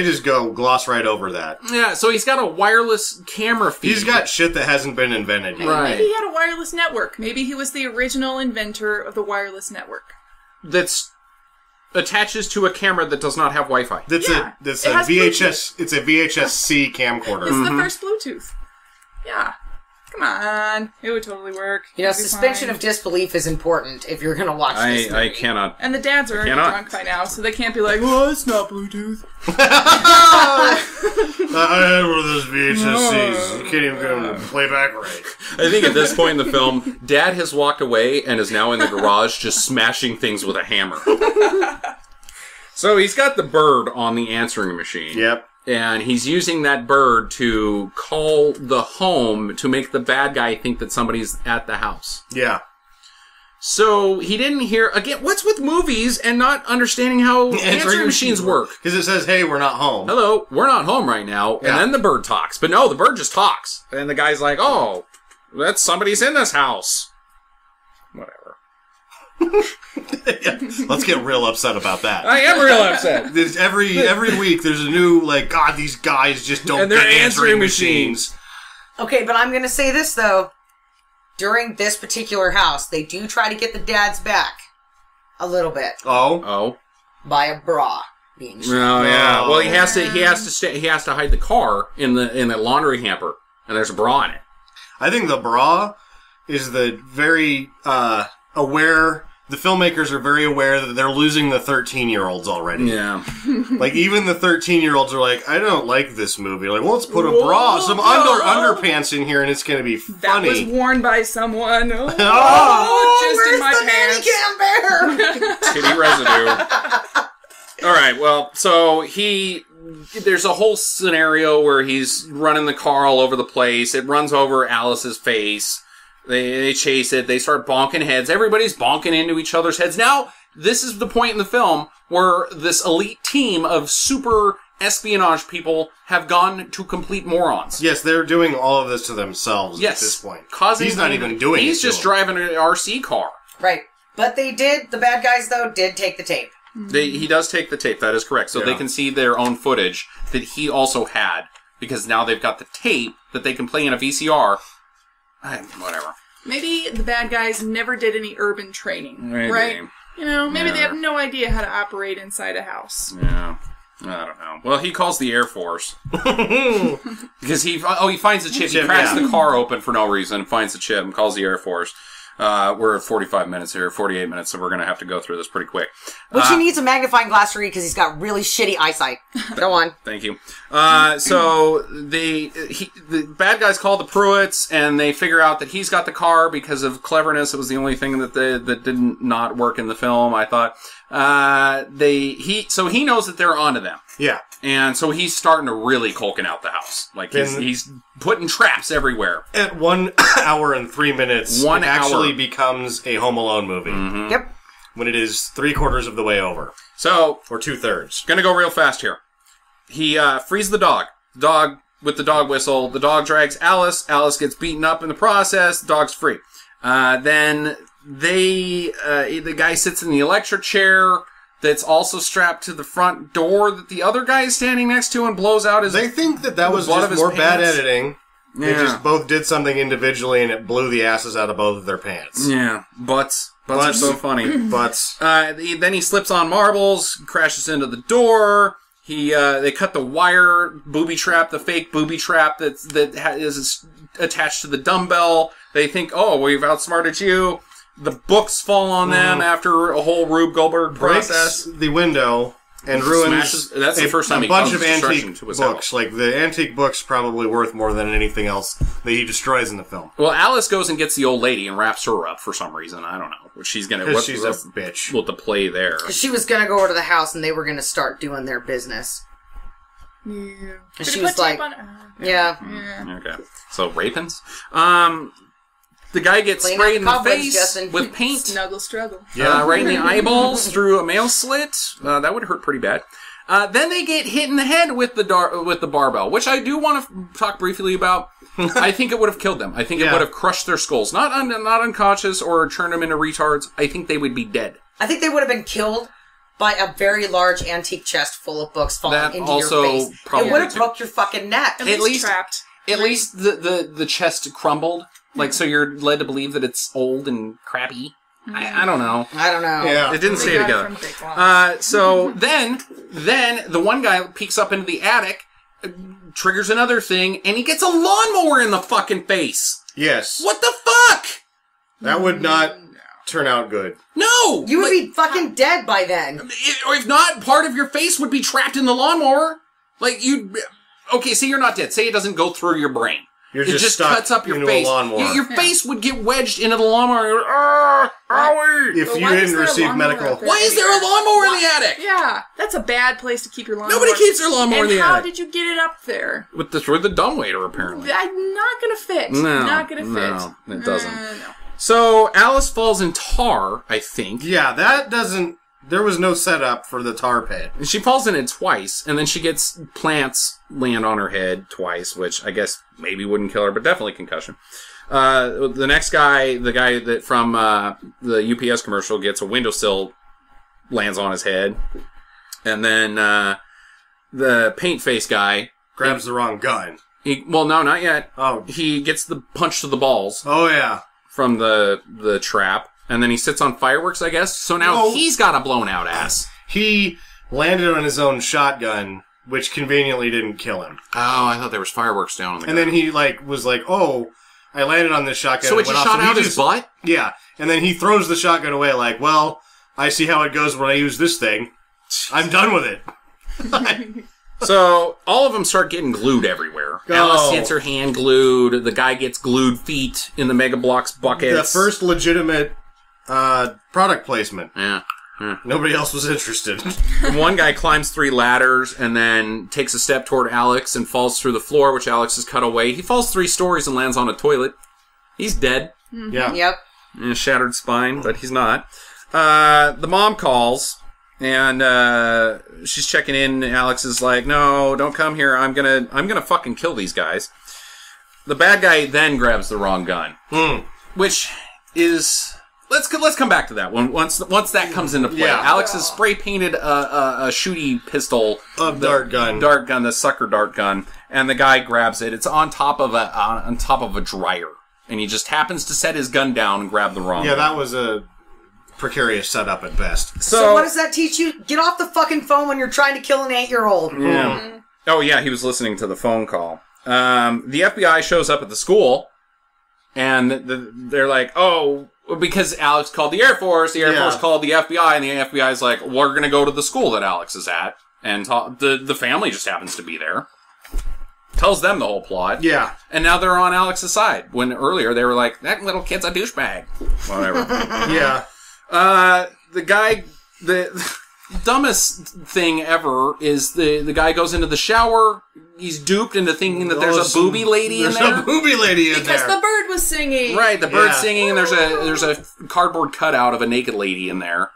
just go gloss right over that. Yeah, so he's got a wireless camera feed. He's got shit that hasn't been invented yet. Right. Maybe he had a wireless network. Maybe he was the original inventor of the wireless network. That's attaches to a camera that does not have Wi-Fi. That's Yeah, that's it a has VHS. It's a VHS-C camcorder. This is the first Bluetooth. Yeah. Come on. It would totally work. You know, It'd be suspension fine. of disbelief is important if you're going to watch this movie. I cannot. And the dads are already cannot. drunk by now, so they can't be like, "Oh, it's not Bluetooth." I had one of those VHS-Cs. You can't even get them to play back right. I think at this point in the film, Dad has walked away and is now in the garage just smashing things with a hammer. So he's got the bird on the answering machine. Yep. And he's using that bird to call the home to make the bad guy think that somebody's at the house. Yeah. So he didn't hear... Again, what's with movies and not understanding how answering machines work? Because it says, hey, we're not home. Hello, we're not home right now. And then the bird talks. But no, the bird just talks. And the guy's like, oh, that's somebody's in this house. Whatever. Let's get real upset about that. I am real upset. There's every week there's a new, like, God, these guys just don't And they're get answering machines. Okay, but I'm going to say this, though. During this particular house, they do try to get the dads back. A little bit. Oh. By a bra being shot. Oh, yeah. Well, he has to hide the car in the laundry hamper. And there's a bra in it. I think the bra is the very aware... The filmmakers are very aware that they're losing the 13-year-olds already. Yeah. Like, even the 13-year-olds are like, I don't like this movie. Like, well, let's put a bra, some underpants in here, and it's going to be funny. That was worn by someone. Oh, just in my pants. Titty residue. All right, well, so there's a whole scenario where he's running the car all over the place. It runs over Alice's face. They chase it. They start bonking heads. Everybody's bonking into each other's heads. Now, this is the point in the film where this elite team of super espionage people have gone to complete morons. Yes, they're doing all of this to themselves at this point. He's not even doing it. He's just driving an RC car. Right. But the bad guys, though, did take the tape. He does take the tape. That is correct. So they can see their own footage that he also had. Because now they've got the tape that they can play in a VCR. Whatever. Maybe the bad guys never did any urban training, right? You know, maybe they have no idea how to operate inside a house. Yeah. I don't know. Well, he calls the Air Force. Because he finds the chip. He cracks the car open for no reason, finds the chip, and calls the Air Force. We're at 45 minutes here, 48 minutes, so we're going to have to go through this pretty quick. Which he needs a magnifying glass to read because he's got really shitty eyesight. Go on. Thank you. So the bad guys call the Pruitts, and they figure out that he's got the car because of cleverness. It was the only thing that didn't not work in the film, I thought. So he knows that they're onto them. Yeah. And so he's starting to really Culkin out the house. Like, he's putting traps everywhere. At 1 hour and 3 minutes, it actually becomes a Home Alone movie. Mm-hmm. Yep. When it is 3/4 of the way over. So... Or 2/3. Gonna go real fast here. He frees the dog. The dog, with the dog whistle, the dog drags Alice. Alice gets beaten up in the process. The dog's free. Then the guy sits in the electric chair that's also strapped to the front door that the other guy is standing next to and blows out his... They think that was just more bad editing. Yeah. They just both did something individually and it blew the asses out of both of their pants. Yeah. Butts are so funny. Butts. Then he slips on marbles, crashes into the door. They cut the wire booby trap, the fake booby trap that is attached to the dumbbell. They think, oh, we've outsmarted you. The books fall on them after a whole Rube-Goldberg process. Breaks the window and ruins that's the first time a bunch of antique books. Like, the antique book's probably worth more than anything else that he destroys in the film. Well, Alice goes and gets the old lady and wraps her up for some reason. I don't know. What she's gonna... Because she's a bitch. What the play there. Because she was going to go over to the house and they were going to start doing their business. Yeah. And she was like... Yeah. Okay. So, rapins? The guy gets sprayed in the face with paint. Snuggle struggle. Yeah, right in the eyeballs through a mail slit. That would hurt pretty bad. Then they get hit in the head with the barbell, which I do want to talk briefly about. I think it would have killed them. I think it would have crushed their skulls. Not unconscious or turned them into retards. I think they would be dead. I think they would have been killed by a very large antique chest full of books falling into your face. It would have broke your fucking neck. At least trapped. At least the chest crumbled. Like, so you're led to believe that it's old and crappy. I don't know. Yeah. It didn't stay together. So then the one guy peeks up into the attic, triggers another thing, and he gets a lawnmower in the fucking face. Yes. What the fuck? That would not turn out good. No! You would be fucking dead by then. Or if not, part of your face would be trapped in the lawnmower. Like, okay, say you're not dead. Say it doesn't go through your brain. You're it just stuck cuts up your into face. a lawnmower. Your face would get wedged into the lawnmower. You're, owie! If you didn't receive medical... Why is there a lawnmower in the attic? Yeah, that's a bad place to keep your lawnmower. Nobody keeps their lawnmower in the how attic. did you get it up there? With the dumbwaiter, apparently. I'm not gonna fit. No, Not gonna fit. No, it doesn't. No. So, Alice falls in tar, I think. Yeah, that doesn't... There was no setup for the tar pit. And she falls in it twice, and then she gets plants land on her head twice, which I guess maybe wouldn't kill her, but definitely concussion. The next guy, the guy that from the UPS commercial gets a windowsill, lands on his head. And then the paint face guy... Grabs the wrong gun. Well, no, not yet. Oh. He gets the punch to the balls Oh, yeah. from the trap. And then he sits on fireworks, I guess. So now he's got a blown out ass. He landed on his own shotgun, which conveniently didn't kill him. Oh, I thought there was fireworks down on the And then he was like, oh, I landed on this shotgun. So it just shot out his butt? Yeah. And then he throws the shotgun away like, well, I see how it goes when I use this thing. I'm done with it. So all of them start getting glued everywhere. Alice gets her hand glued. The guy gets glued feet in the Mega Bloks buckets. The first legitimate product placement. Yeah. Nobody else was interested. One guy climbs 3 ladders and then takes a step toward Alex and falls through the floor, which Alex has cut away. He falls 3 stories and lands on a toilet. He's dead. Mm-hmm. Yeah. Yep. And a shattered spine, but he's not. The mom calls, and she's checking in. Alex is like, "No, don't come here. I'm gonna fucking kill these guys." The bad guy then grabs the wrong gun, which is let's come back to that one once that comes into play. Yeah. Alex has spray painted a shooty pistol, dart gun, the sucker dart gun, and the guy grabs it. It's on top of a dryer. And he just happens to set his gun down and grab the wrong one. that was a precarious setup at best. So what does that teach you? Get off the fucking phone when you're trying to kill an 8-year-old. Yeah. Oh, yeah, he was listening to the phone call. The FBI shows up at the school, and they're like, oh, because Alex called the Air Force, the Air Force called the FBI, and the FBI's like, we're going to go to the school that Alex is at. And the family just happens to be there. Tells them the whole plot. Yeah. And now they're on Alex's side. When earlier they were like, that little kid's a douchebag. Whatever. Yeah. The dumbest thing ever is the guy goes into the shower. He's duped into thinking that there's a booby lady in there. There's a booby lady in there. Because the bird was singing. Right, the bird's singing, and there's a cardboard cutout of a naked lady in there.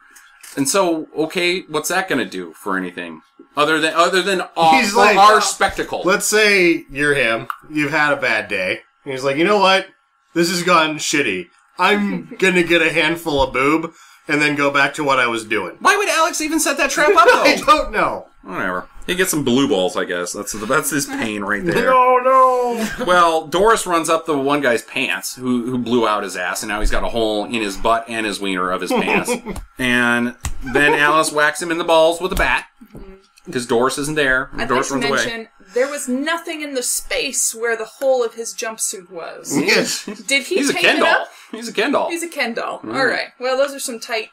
And so, okay, what's that going to do for anything? Other than our spectacle. Let's say you're him. You've had a bad day. And he's like, you know what? This has gone shitty. I'm gonna get a handful of boob and then go back to what I was doing. Why would Alex even set that trap up, though? I don't know. Whatever. He gets some blue balls, I guess. That's his pain right there. No. Well, Doris runs up the one guy's pants who blew out his ass, and now he's got a hole in his butt and his wiener of his pants. And then Alice whacks him in the balls with a bat. Because Doris isn't there. Doris runs away. There was nothing in the space where the hole of his jumpsuit was. Yes. Did he He's a tape Ken it doll. up? He's a Ken doll. He's a Ken doll. All right. Well, those are some tight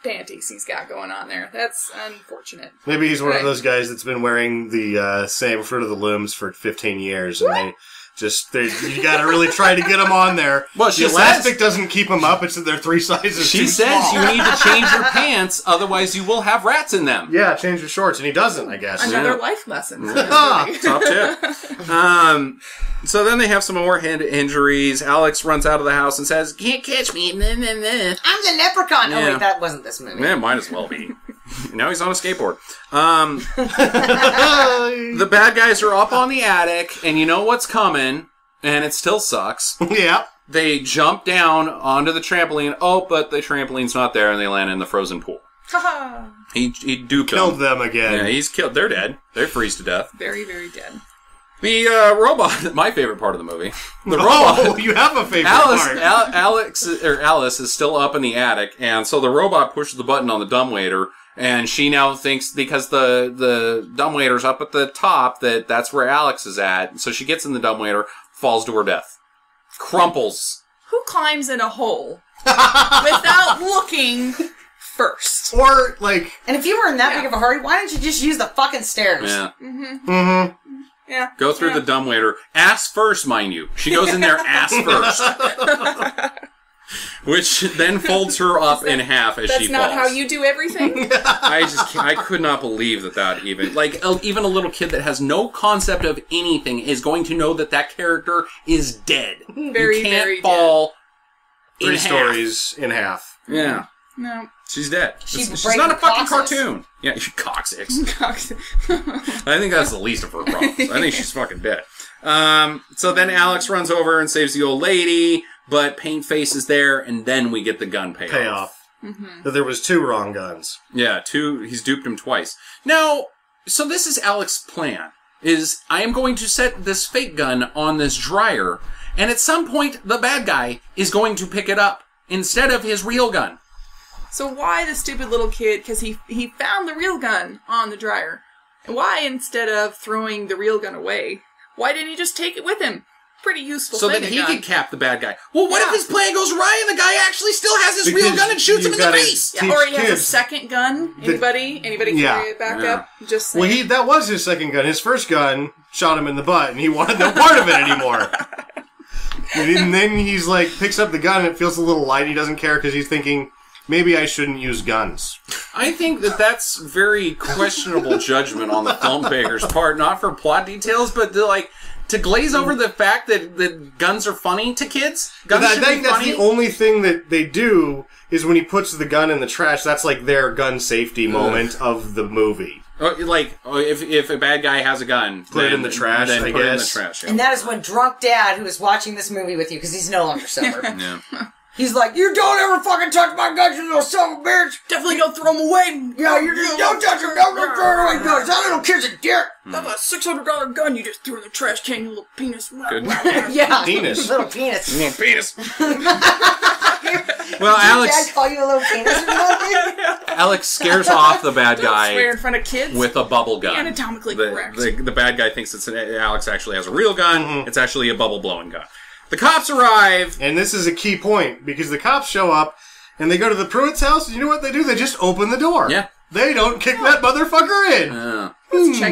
panties he's got going on there. That's unfortunate. Maybe he's one of those guys that's been wearing the same Fruit of the Looms for 15 years, and you gotta really try to get them on there. Well, the elastic doesn't keep them up. It's that they're 3 sizes She too says small. you need to change your pants, otherwise you will have rats in them. Yeah, change your shorts, and he doesn't, I guess. Another life lesson. Top tip. So then they have some more head injuries. Alex runs out of the house and says, "Can't catch me." I'm the leprechaun. Yeah. Oh wait, that wasn't this movie. Yeah, might as well be. Now he's on a skateboard. The bad guys are up on the attic, and you know what's coming, and it still sucks. Yeah. They jump down onto the trampoline. Oh, but the trampoline's not there, and they land in the frozen pool. Haha. He duped Killed them again. Yeah, he's killed. They're dead. They freeze to death. Very, very dead. The robot, my favorite part of the movie. The robot. Oh, you have a favorite part. Alice is still up in the attic, and so the robot pushes the button on the dumbwaiter, and she now thinks, because the dumbwaiter's up at the top, that's where Alex is at. So she gets in the dumbwaiter, falls to her death. Crumples. Who climbs in a hole without looking first? Or, like... And if you were in that big of a hurry, why didn't you just use the fucking stairs? Yeah. Yeah. Go through the dumbwaiter. Ass first, mind you. She goes in there ass first. Which then folds her up in half as she falls. That's not how you do everything? I could not believe that even, even a little kid that has no concept of anything is going to know that character is dead. Very, you can't very fall dead. 3 stories in half. Yeah. No. She's dead. She's not a fucking coccyx. cartoon. Yeah, she coccyx. I think that's the least of her problems. I think she's fucking dead. So then Alex runs over and saves the old lady, but Paint Face is there, and then we get the gun payoff. That there was 2 wrong guns. Yeah, 2. He's duped him twice. Now, so this is Alex's plan, is I am going to set this fake gun on this dryer, and at some point, the bad guy is going to pick it up instead of his real gun. So why the stupid little kid? Because he found the real gun on the dryer. Why, instead of throwing the real gun away, why didn't he just take it with him? Pretty useful so thing. that he could cap the bad guy. Well, what if his plan goes right and the guy actually still has his real gun and shoots him in the face? Yeah, or he has a second gun. Anybody carry it back up? Just saying. Well, that was his second gun. His first gun shot him in the butt, and he wanted no part of it anymore. And then he's like, picks up the gun, and it feels a little light. He doesn't care because he's thinking, maybe I shouldn't use guns. I think that's very questionable judgment on the filmmaker's part, not for plot details, but to glaze over the fact that guns are funny to kids. Guns I should think be that's funny. the only thing that they do is when he puts the gun in the trash. That's like their gun safety moment of the movie. If a bad guy has a gun, Put it in the trash, then I put it in the guess. trash. Yeah. And that is when drunk dad, who is watching this movie with you, because he's no longer sober, Yeah. he's like, "You don't ever fucking touch my guns, you little son of a bitch! Definitely don't throw them away. Yeah, you just don't touch them, don't throw away guns. That little kid's a dick." That's a $600 gun you just threw in the trash can, you little penis. Good. Yeah, Penis. little penis. Little penis. Well, Alex. Did Dad call you a little penis or something? Alex scares off the bad Don't guy swear in front of kids. with a bubble gun. Anatomically correct. The bad guy thinks Alex actually has a real gun. It's actually a bubble blowing gun. The cops arrive. And this is a key point, because the cops show up, and they go to the Pruitt's house, and you know what they do? They just open the door. Yeah. They don't kick that motherfucker in.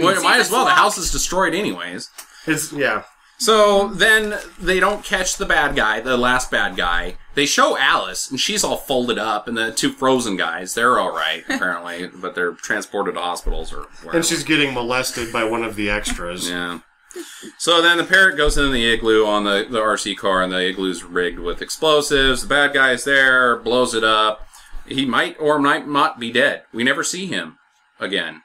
Well, might as well. The house is destroyed anyways. Yeah. So then they don't catch the bad guy, the last bad guy. They show Alice, and she's all folded up, and the 2 frozen guys, they're all right, apparently, but they're transported to hospitals or wherever. And she's getting molested by one of the extras. Yeah. So then the parrot goes into the igloo on the RC car, and the igloo's rigged with explosives. The bad guy is there, blows it up. He might or might not be dead. We never see him again.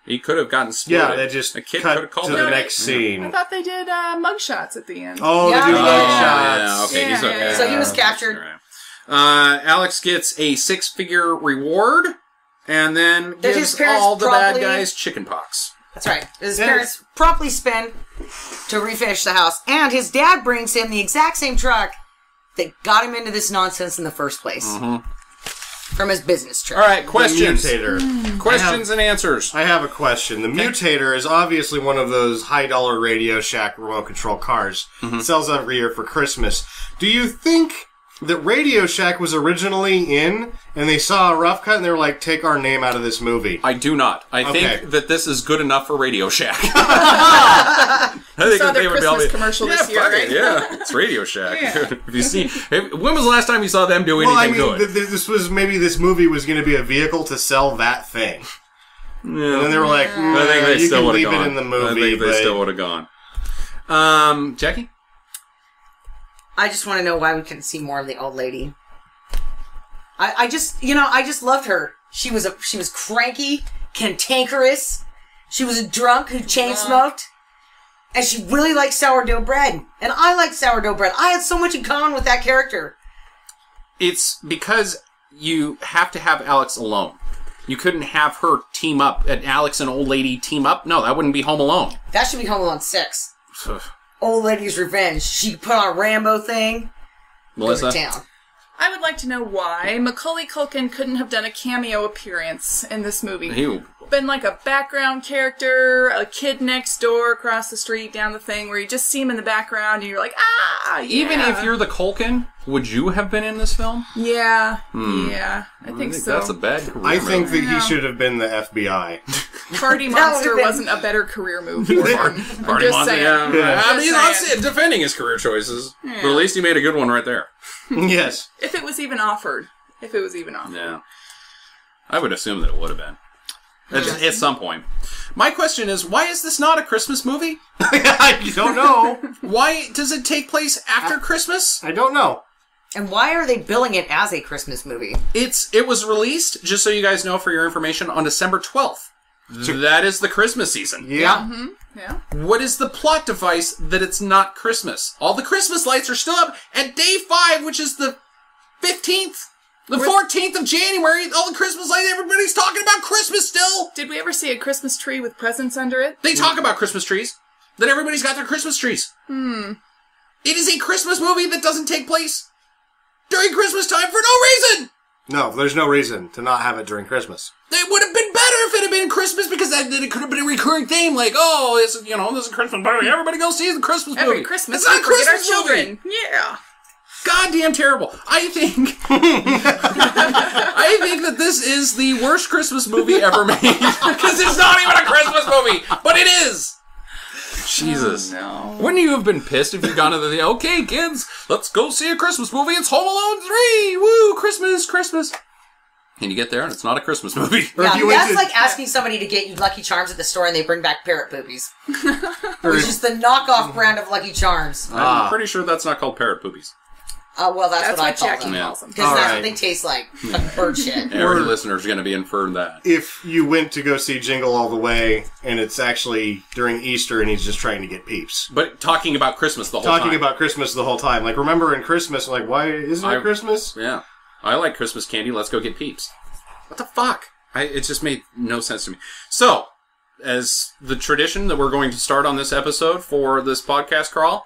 He could have gotten exploded. Yeah, they just a kid cut could have called to it. the next scene. I thought they did mugshots at the end. Oh, Yeah. they do Oh, mug Yeah, shots. okay, he's okay. So he was captured. All right. Alex gets a 6-figure reward, and then That his gives parents all the bad probably- guys chicken pox. That's right. His parents promptly spin to refinish the house, and his dad brings him the exact same truck that got him into this nonsense in the first place. From his business trip. All right, questions. The mutator. Questions and answers. I have a question. The mutator is obviously one of those high-dollar Radio Shack remote control cars. It sells every year for Christmas. Do you think that Radio Shack was originally in, and they saw a rough cut, and they were like, take our name out of this movie? I do not. I Okay. think that this is good enough for Radio Shack. I think saw that their they would be able Christmas to- commercial this yeah, year, fuck right? it, yeah, it's Radio Shack. Yeah. When was the last time you saw them do anything Well, I mean, good? this movie was going to be a vehicle to sell that thing. And then they were like, I think they you still can would have leave gone. it in the movie. I think they but still would have gone. Jackie? I just want to know why we couldn't see more of the old lady. I just loved her. She was cranky, cantankerous. She was a drunk who chain smoked. And she really liked sourdough bread. And I like sourdough bread. I had so much in common with that character. It's because you have to have Alex alone. You couldn't have her team up, and Alex and old lady team up. No, that wouldn't be Home Alone. That should be Home Alone 6. Old Lady's Revenge. She put on a Rambo thing. Melissa? Go to town. I would like to know why Macaulay Culkin couldn't have done a cameo appearance in this movie. He Been like a background character, a kid next door, across the street, down the thing, where you just see him in the background and you're like, ah, yeah. Even if you're the Culkin, would you have been in this film? Yeah, yeah, I think so. That's a bad career. I think that Yeah. he should have been the FBI. Party That Monster would've been- wasn't a better career move for him. I'm Party just Monster, saying. yeah. I Just mean, not saying. defending his career choices, Yeah. but at least he made a good one right there. Yes. If it was even offered. Yeah. I would assume that it would have been. At some point. My question is, why is this not a Christmas movie? I don't know. Why does it take place after Christmas? I don't know. And why are they billing it as a Christmas movie? It was released, just so you guys know for your information, on December 12th. That is the Christmas season. Yeah. Yeah. What is the plot device that it's not Christmas? All the Christmas lights are still up, and day 5, which is the 15th, the 14th of January, all the Christmas lights, everybody's talking about Christmas still! Did we ever see a Christmas tree with presents under it? They talk about Christmas trees. That everybody's got their Christmas trees. It is a Christmas movie that doesn't take place during Christmas time for no reason! No, there's no reason to not have it during Christmas. It would have been better if it had been Christmas, because then it could have been a recurring theme, like, oh, this is a Christmas movie. Everybody go see the Christmas movie. Every Christmas, it's not a we forget our Christmas movie. children. Yeah. Goddamn terrible. I think that this is the worst Christmas movie ever made, because it's not even a Christmas movie, but it is. Jesus. Oh, no. Wouldn't you have been pissed if you'd gone to the, okay, kids, let's go see a Christmas movie. It's Home Alone 3. Woo, Christmas. And you get there and it's not a Christmas movie. Yeah, if you went that's to- like asking somebody to get you Lucky Charms at the store and they bring back parrot boobies. Which is the knockoff brand of Lucky Charms. I'm pretty sure that's not called parrot poopies. Well, that's what I what call Jackie them. calls them. Because that's Alright. what they taste like. Like bird shit. Every listener's going to be inferring that. If you went to go see Jingle All the Way, and it's actually during Easter, and he's just trying to get peeps. But talking about Christmas the whole time. Talking about Christmas the whole time. Like, remember in Christmas, like, why isn't it Christmas? Yeah. I like Christmas candy. Let's go get peeps. What the fuck? It just made no sense to me. So, as the tradition that we're going to start on this episode for this podcast crawl,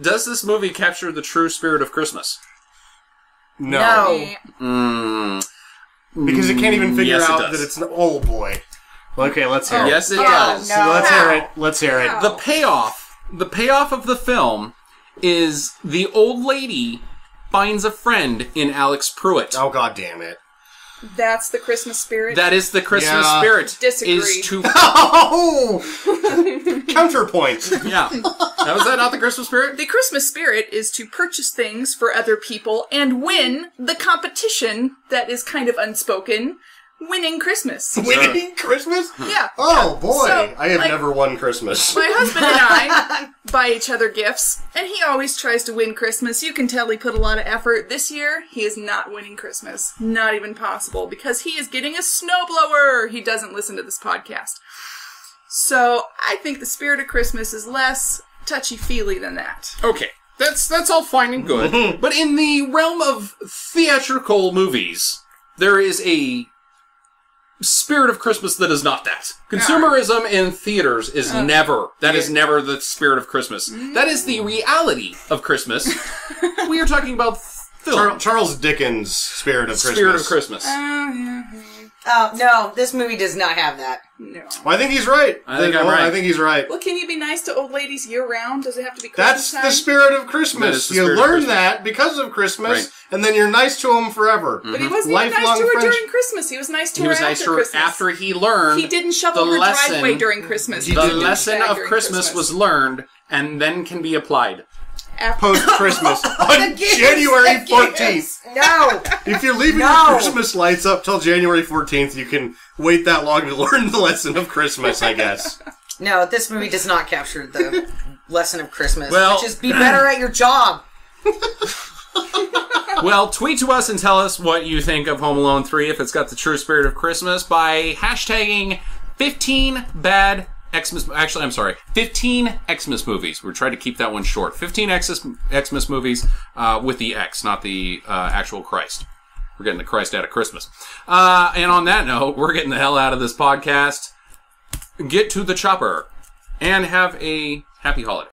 does this movie capture the true spirit of Christmas? No. No. Because it can't even figure Yes, it out does. that it's... Oh, boy. Okay, let's hear it. Yes, it Oh, does. no. Let's hear it. Let's hear it. The payoff of the film is the old lady finds a friend in Alex Pruitt. Oh, God damn it. That's the Christmas spirit. That is the Christmas Yeah. spirit. Disagree. Is to Oh! Counterpoint. yeah. Now, is that not the Christmas spirit? The Christmas spirit is to purchase things for other people and win the competition that is kind of unspoken, winning Christmas. Winning Christmas? Yeah. Oh, boy. So, I have like, never won Christmas. My husband and I buy each other gifts, and he always tries to win Christmas. You can tell he put a lot of effort. This year, he is not winning Christmas. Not even possible, because he is getting a snowblower. He doesn't listen to this podcast. So, I think the spirit of Christmas is less touchy-feely than that. Okay. That's all fine and good. But in the realm of theatrical movies, there is a spirit of Christmas that is not that. Consumerism in theaters is never never the spirit of Christmas. That is the reality of Christmas. We are talking about film. Charles Dickens' Spirit of Christmas. Spirit of Christmas. Oh, no, this movie does not have that. No. Well, I think he's right. I think I'm right. I think he's right. Well, can you be nice to old ladies year-round? Does it have to be Christmas That's time? the spirit of That Christmas. is the You spirit of learn Christmas. that because of Christmas, Right. and then you're nice to him forever. But he wasn't even nice Lifelong to her friendship. during Christmas. He was nice to He her was after nice to her Christmas. after he learned He didn't shovel the her lesson. driveway during Christmas. The didn't lesson douchebag of during Christmas was learned and then can be applied. after Post-Christmas. On Gifts, January the gifts. 14th. No. If you're leaving No. your Christmas lights up till January 14th, you can wait that long to learn the lesson of Christmas, I guess. No, this movie does not capture the lesson of Christmas. Well- which is be better at your job. Well, tweet to us and tell us what you think of Home Alone 3 if it's got the true spirit of Christmas by hashtagging 15 bad Xmas. Actually, I'm sorry, 15 Xmas movies. We're trying to keep that one short. 15 Xmas movies with the X, not the actual Christ. We're getting the Christ out of Christmas. And on that note, we're getting the hell out of this podcast. Get to the chopper and have a happy holiday.